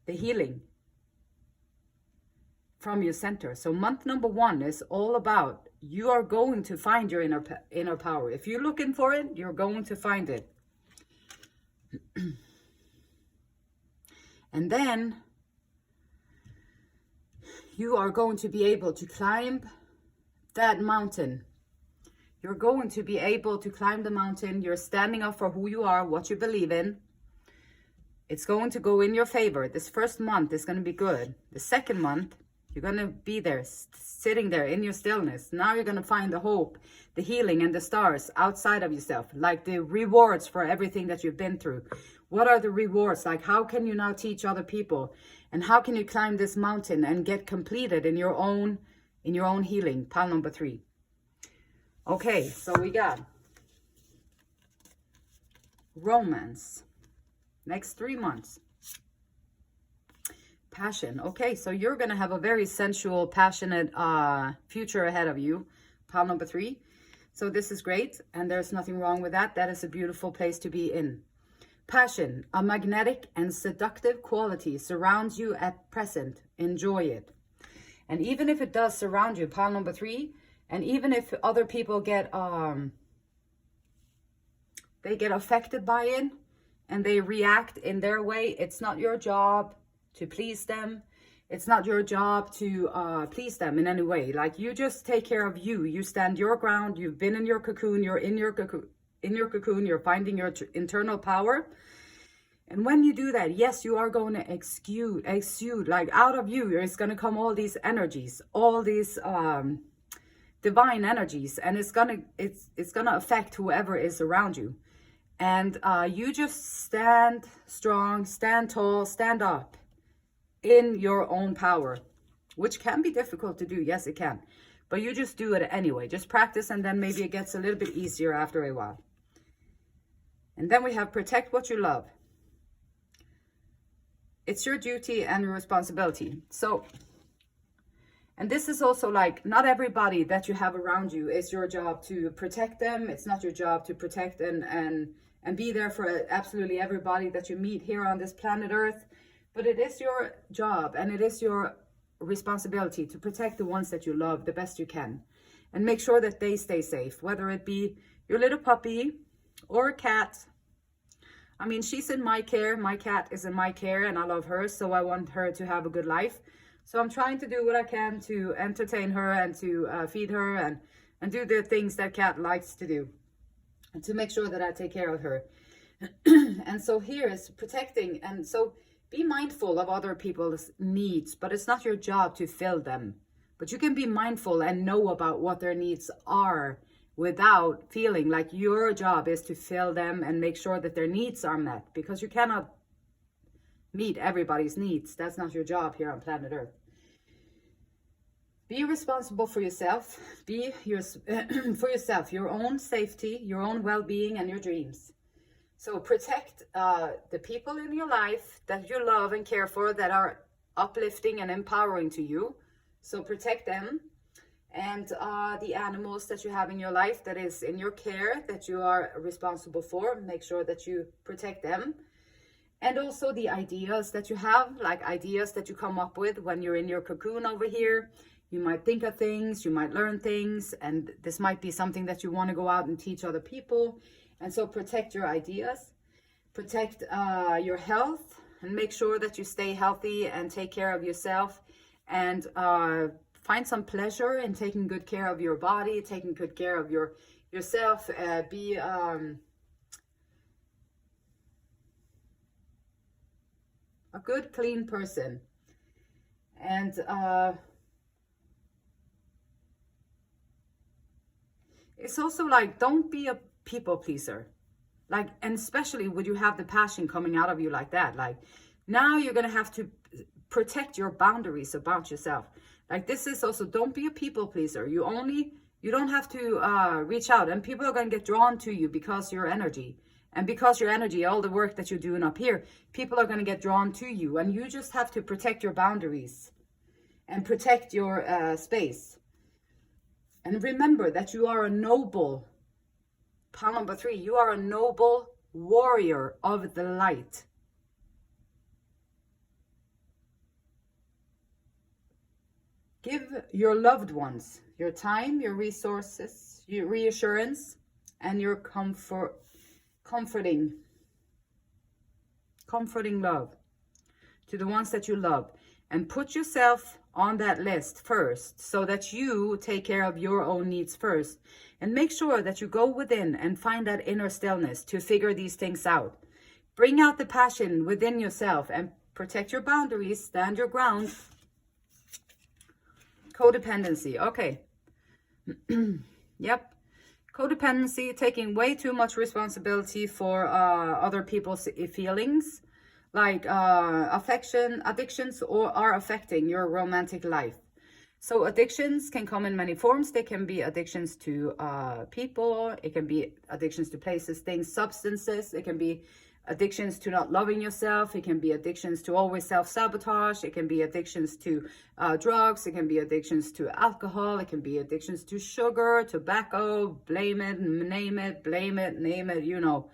Speaker 1: the healing from your center. So month number 1 is all about, you are going to find your inner power. If you're looking for it, you're going to find it. And then you are going to be able to climb that mountain. You're going to be able to climb the mountain. You're standing up for who you are, what you believe in. It's going to go in your favor. This first month is going to be good. The second month, you're going to be there, sitting there in your stillness. Now you're going to find the hope, the healing, and the stars outside of yourself, like the rewards for everything that you've been through. What are the rewards? Like, how can you now teach other people? And how can you climb this mountain and get completed in your own healing? Pile number 3. Okay, so we got romance. Next 3 months. Passion. Okay, so you're going to have a very sensual, passionate future ahead of you. Pile number 3. So this is great, and there's nothing wrong with that. That is a beautiful place to be in. Passion, a magnetic and seductive quality, surrounds you at present. Enjoy it. And even if it does surround you, pile number 3, and even if other people get affected by it and they react in their way, it's not your job to please them. It's not your job to please them in any way. Like, you just take care of you. You stand your ground. You've been in your cocoon. You're in your cocoon. You're finding your internal power. And when you do that, yes, you are going to exude, like out of you, it's going to come all these energies, all these divine energies, and it's gonna affect whoever is around you. And you just stand strong, stand tall, stand up in your own power, which can be difficult to do. Yes, it can. But you just do it anyway. Just practice, and then maybe it gets a little bit easier after a while. And then we have protect what you love. It's your duty and responsibility. So, and this is also like, not everybody that you have around you is your job to protect them. It's not your job to protect and be there for absolutely everybody that you meet here on this planet Earth. But it is your job, and it is your responsibility to protect the ones that you love the best you can, and make sure that they stay safe, whether it be your little puppy or a cat. I mean, she's in my care. My cat is in my care, and I love her, so I want her to have a good life. So I'm trying to do what I can to entertain her and to feed her and do the things that cat likes to do, and to make sure that I take care of her. And so here is protecting. And so be mindful of other people's needs, but it's not your job to fill them. But you can be mindful and know about what their needs are without feeling like your job is to fill them and make sure that their needs are met, because you cannot meet everybody's needs. That's not your job here on planet Earth. Be responsible for yourself. Be for yourself, your own safety, your own well-being, and your dreams. So protect the people in your life that you love and care for, that are uplifting and empowering to you. So protect them. And the animals that you have in your life that is in your care, that you are responsible for, make sure that you protect them. And also the ideas that you have, like ideas that you come up with when you're in your cocoon over here. You might think of things, you might learn things, and this might be something that you want to go out and teach other people. And so protect your ideas, protect your health, and make sure that you stay healthy and take care of yourself, and find some pleasure in taking good care of your body, taking good care of yourself. a good, clean person. And it's also like, don't be a people pleaser. Like, and especially when you have the passion coming out of you like that, like now you're going to have to protect your boundaries about yourself. Like, this is also, don't be a people pleaser. You don't have to reach out, and people are going to get drawn to you because your energy. And because your energy, all the work that you're doing up here, people are going to get drawn to you. And you just have to protect your boundaries and protect your space. And remember that you are a noble, pile number 3, you are a noble warrior of the light. Give your loved ones your time, your resources, your reassurance, and your comforting love to the ones that you love. And put yourself on that list first, so that you take care of your own needs first. And make sure that you go within and find that inner stillness to figure these things out. Bring out the passion within yourself and protect your boundaries, stand your ground. Codependency, okay. Yep. Codependency, taking way too much responsibility for other people's feelings, like addictions are affecting your romantic life. So addictions can come in many forms. They can be addictions to people. It can be addictions to places, things, substances. It can be addictions to not loving yourself. It can be addictions to always self-sabotage. It can be addictions to drugs. It can be addictions to alcohol. It can be addictions to sugar, tobacco, blame it, name it, blame it, name it, you know.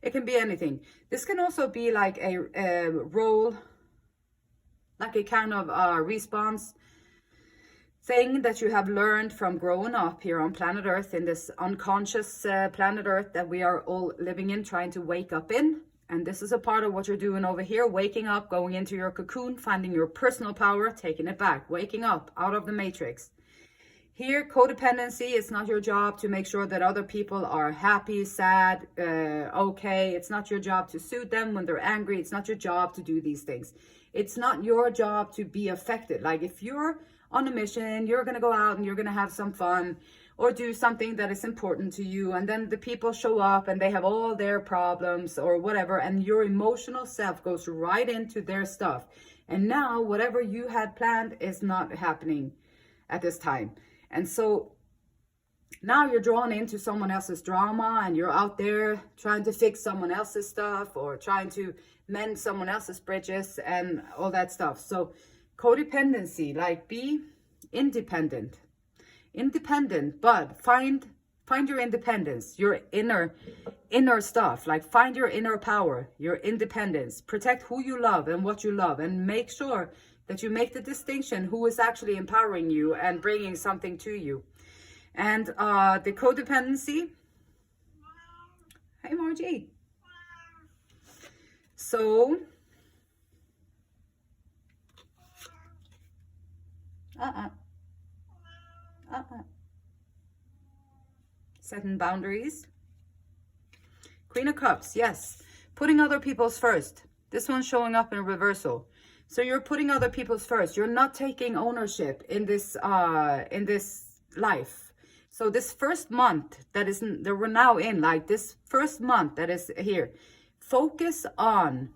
Speaker 1: It can be anything. This can also be like a role, like a kind of response thing that you have learned from growing up here on planet Earth, in this unconscious planet Earth that we are all living in, trying to wake up in. And this is a part of what you're doing over here, waking up, going into your cocoon, finding your personal power, taking it back, waking up out of the matrix. Here, codependency, it's not your job to make sure that other people are happy, sad, okay. It's not your job to soothe them when they're angry. It's not your job to do these things. It's not your job to be affected. Like, if you're on a mission, you're going to go out and you're going to have some fun or do something that is important to you, and then the people show up and they have all their problems or whatever, and your emotional self goes right into their stuff. And now whatever you had planned is not happening at this time. And so now you're drawn into someone else's drama, and you're out there trying to fix someone else's stuff or trying to mend someone else's bridges and all that stuff. So codependency, like, be independent, but find your independence, your inner stuff. Like, find your inner power, your independence. Protect who you love and what you love, and make sure that you make the distinction who is actually empowering you and bringing something to you. And the codependency, hey Margie. So setting boundaries. Queen of Cups, yes. Putting other people's first. This one's showing up in reversal. So you're putting other people's first. You're not taking ownership in this life. So this first month that we're now in, like this first month that is here, focus on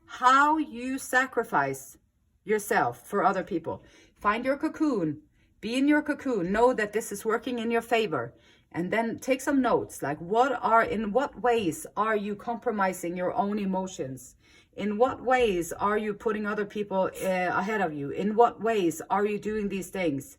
Speaker 1: how you sacrifice yourself for other people. Find your cocoon. Be in your cocoon. Know that this is working in your favor. And then take some notes, like in what ways are you compromising your own emotions? In what ways are you putting other people ahead of you? In what ways are you doing these things?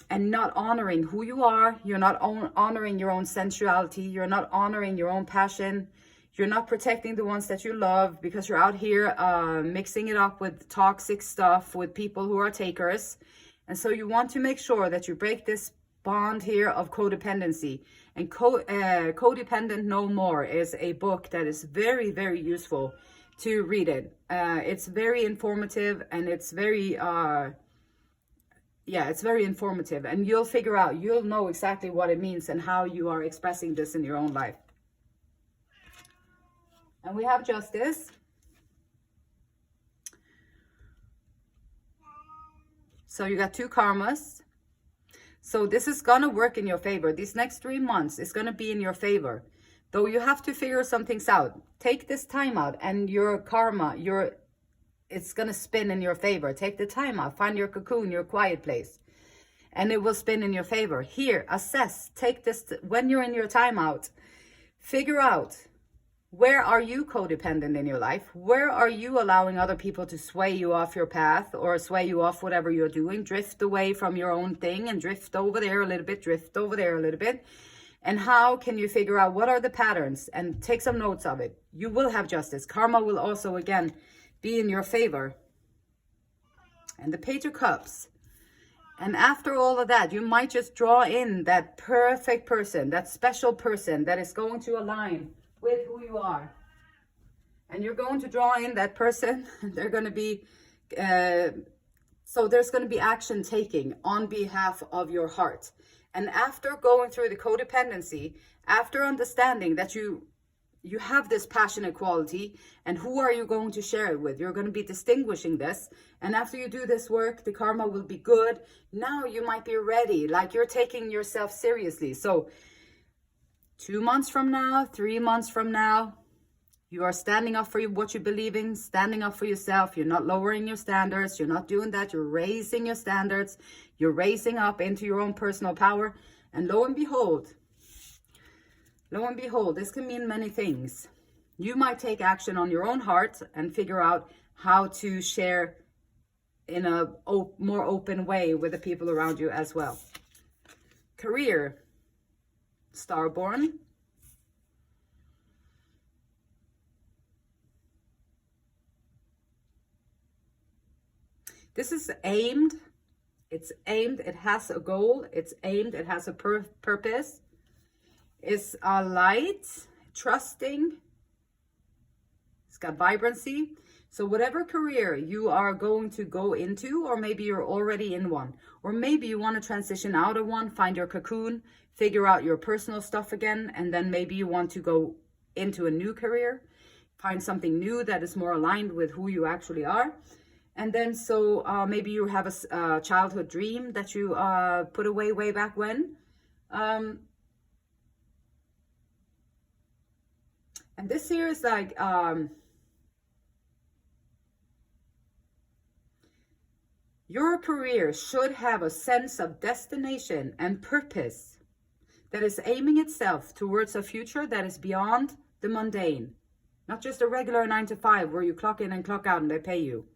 Speaker 1: And not honoring who you are. You're not honoring your own sensuality. You're not honoring your own passion. You're not protecting the ones that you love, because you're out here mixing it up with toxic stuff, with people who are takers. And so you want to make sure that you break this bond here of codependency. And Codependent No More is a book that is very, very useful to read it. It's very informative, and it's very, it's very informative. And you'll know exactly what it means and how you are expressing this in your own life. And we have justice. So you got 2 karmas. So this is going to work in your favor. These next 3 months is going to be in your favor. Though you have to figure some things out. Take this time out and your karma, it's going to spin in your favor. Take the time out. Find your cocoon, your quiet place. And it will spin in your favor. Here, assess. Take this when you're in your timeout. Figure out, where are you codependent in your life? Where are you allowing other people to sway you off your path or sway you off whatever you're doing? Drift away from your own thing and drift over there a little bit, drift over there a little bit. And how can you figure out what are the patterns and take some notes of it? You will have justice. Karma will also, again, be in your favor. And the Page of Cups. And after all of that, you might just draw in that perfect person, that special person that is going to align with who you are. And you're going to draw in that person. They're going to be, so there's going to be action taking on behalf of your heart. And after going through the codependency, after understanding that you have this passionate quality, and who are you going to share it with? You're going to be distinguishing this. And after you do this work, the karma will be good. Now you might be ready, like you're taking yourself seriously. So 2 months from now, 3 months from now, you are standing up for what you believe in, standing up for yourself. You're not lowering your standards. You're not doing that. You're raising your standards. You're raising up into your own personal power. And lo and behold, this can mean many things. You might take action on your own heart and figure out how to share in a more open way with the people around you as well. Career, Starborn. This is aimed. It's aimed. It has a goal. It's aimed. It has a purpose. It's a light, trusting. It's got vibrancy. So whatever career you are going to go into, or maybe you're already in one, or maybe you want to transition out of one, find your cocoon, figure out your personal stuff again, and then maybe you want to go into a new career, find something new that is more aligned with who you actually are. And then so maybe you have a childhood dream that you put away way back when. And this here is like, your career should have a sense of destination and purpose that is aiming itself towards a future that is beyond the mundane. Not just a regular 9-to-5 where you clock in and clock out and they pay you.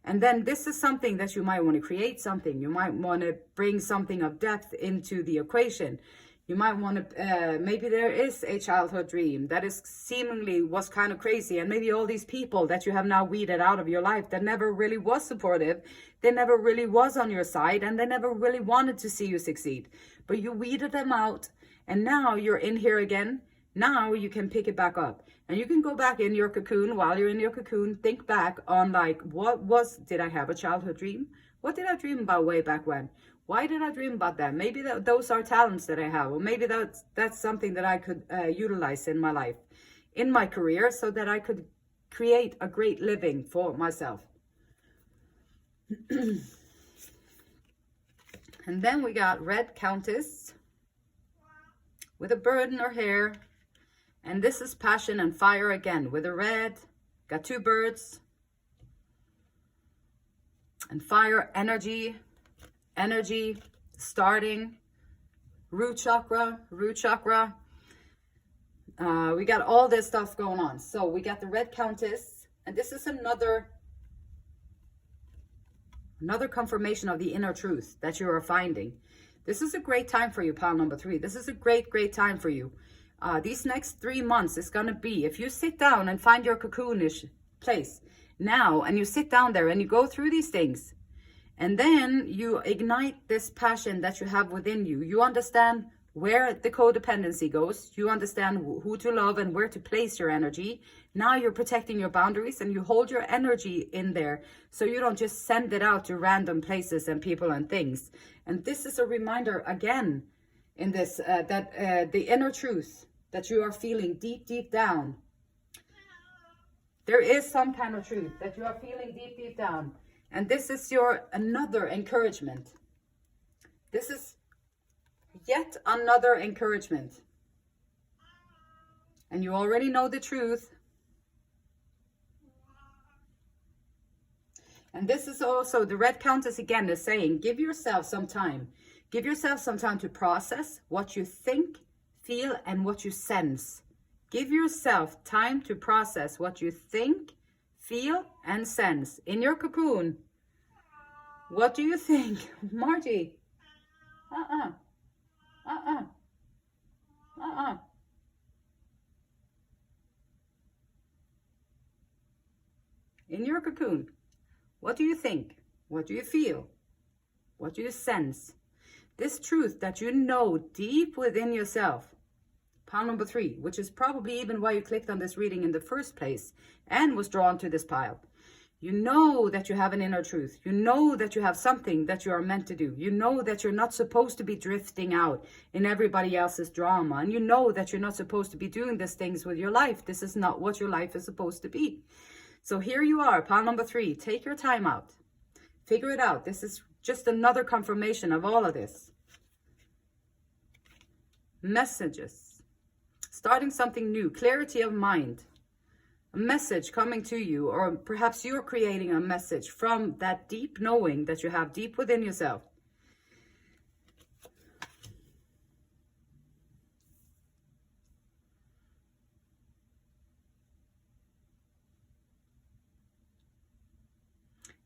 Speaker 1: And then this is something that you might want to create something. You might want to bring something of depth into the equation. You might want to, maybe there is a childhood dream that is seemingly was kind of crazy. And maybe all these people that you have now weeded out of your life that never really was supportive, they never really was on your side, and they never really wanted to see you succeed. But you weeded them out, and now you're in here again. Now you can pick it back up. And you can go back in your cocoon. While you're in your cocoon, think back on like, did I have a childhood dream? What did I dream about way back when? Why did I dream about that? Maybe those are talents that I have, or maybe that's something that I could utilize in my life, in my career, so that I could create a great living for myself. And then we got Red Countess with a bird in her hair. And this is passion and fire again with a red. Got 2 birds. And fire, energy, starting, root chakra. We got all this stuff going on. So we got the Red Countess, and this is another confirmation of the inner truth that you are finding. This is a great time for you, pile number 3. This is a great time for you. These next 3 months is going to be, if you sit down and find your cocoonish place now, and you sit down there and you go through these things, and then you ignite this passion that you have within you. You understand where the codependency goes. You understand who to love and where to place your energy. Now you're protecting your boundaries, and you hold your energy in there so you don't just send it out to random places and people and things. And this is a reminder again in this, that the inner truth that you are feeling deep down There is some kind of truth that you are feeling deep, deep down. And this is your another encouragement. This is yet another encouragement. And you already know the truth. And this is also, the Red Countess again is saying, give yourself some time. Give yourself some time to process what you think, feel, and what you sense. Give yourself time to process what you think, feel, and sense. In your cocoon, what do you think? Margie? In your cocoon, what do you think? What do you feel? What do you sense? This truth that you know deep within yourself. Pile number 3, which is probably even why you clicked on this reading in the first place and was drawn to this pile. You know that you have an inner truth. You know that you have something that you are meant to do. You know that you're not supposed to be drifting out in everybody else's drama. And you know that you're not supposed to be doing these things with your life. This is not what your life is supposed to be. So here you are, pile number 3. Take your time out. Figure it out. This is just another confirmation of all of this. Messages. Starting something new. Clarity of mind. A message coming to you, or perhaps you're creating a message from that deep knowing that you have deep within yourself.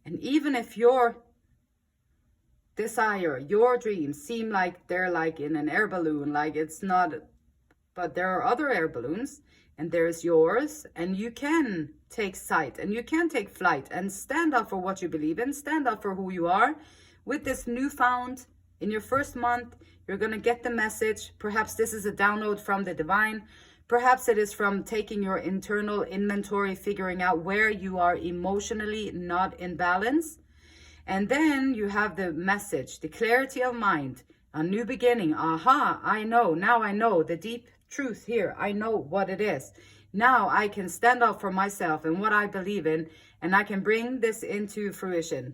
Speaker 1: And even if your desire, your dreams seem like they're like in an air balloon, like it's not, but there are other air balloons, and there's yours, and you can take sight, and you can take flight, and stand up for what you believe in, stand up for who you are. With this newfound, in your first month, you're going to get the message. Perhaps this is a download from the divine. Perhaps it is from taking your internal inventory, figuring out where you are emotionally not in balance. And then you have the message, the clarity of mind, a new beginning. Aha, I know, now I know the deep truth here. I know what it is. Now I can stand up for myself and what I believe in, and I can bring this into fruition.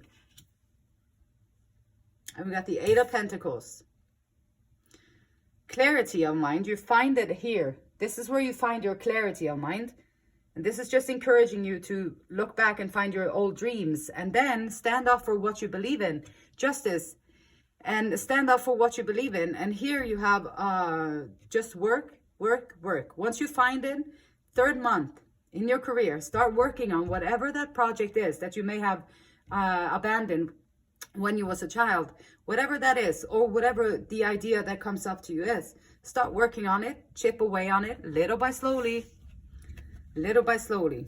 Speaker 1: And we got the 8 of Pentacles. Clarity of mind, you find it here. This is where you find your clarity of mind. And this is just encouraging you to look back and find your old dreams, and then stand up for what you believe in. Justice. And stand up for what you believe in. And here you have just work. Once you find it, 3rd month in your career, start working on whatever that project is that you may have abandoned when you was a child. Whatever that is, or whatever the idea that comes up to you is. Start working on it, chip away on it, little by slowly. Little by slowly.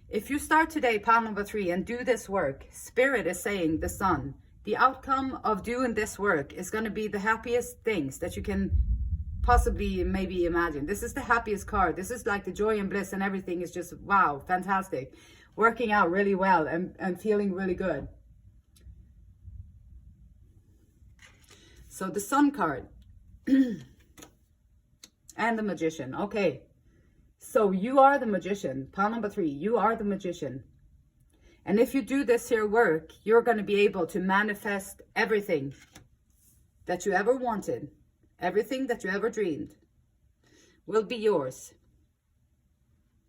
Speaker 1: If you start today, pile number 3, and do this work, Spirit is saying, the Sun, the outcome of doing this work is going to be the happiest things that you can possibly maybe imagine. This is the happiest card. This is like the joy and bliss, and everything is just, wow, fantastic. Working out really well and feeling really good. So the Sun card and the Magician. Okay. So you are the Magician. Pile number 3, you are the Magician. And if you do this here work, you're going to be able to manifest everything that you ever wanted. Everything that you ever dreamed will be yours.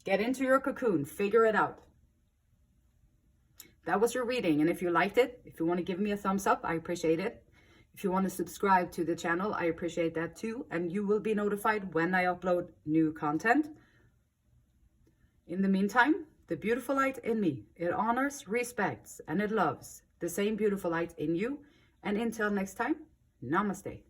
Speaker 1: Get into your cocoon. Figure it out. That was your reading. And if you liked it, if you want to give me a thumbs up, I appreciate it. If you want to subscribe to the channel, I appreciate that too. And you will be notified when I upload new content. In the meantime, the beautiful light in me, it honors, respects, and it loves the same beautiful light in you. And until next time, namaste.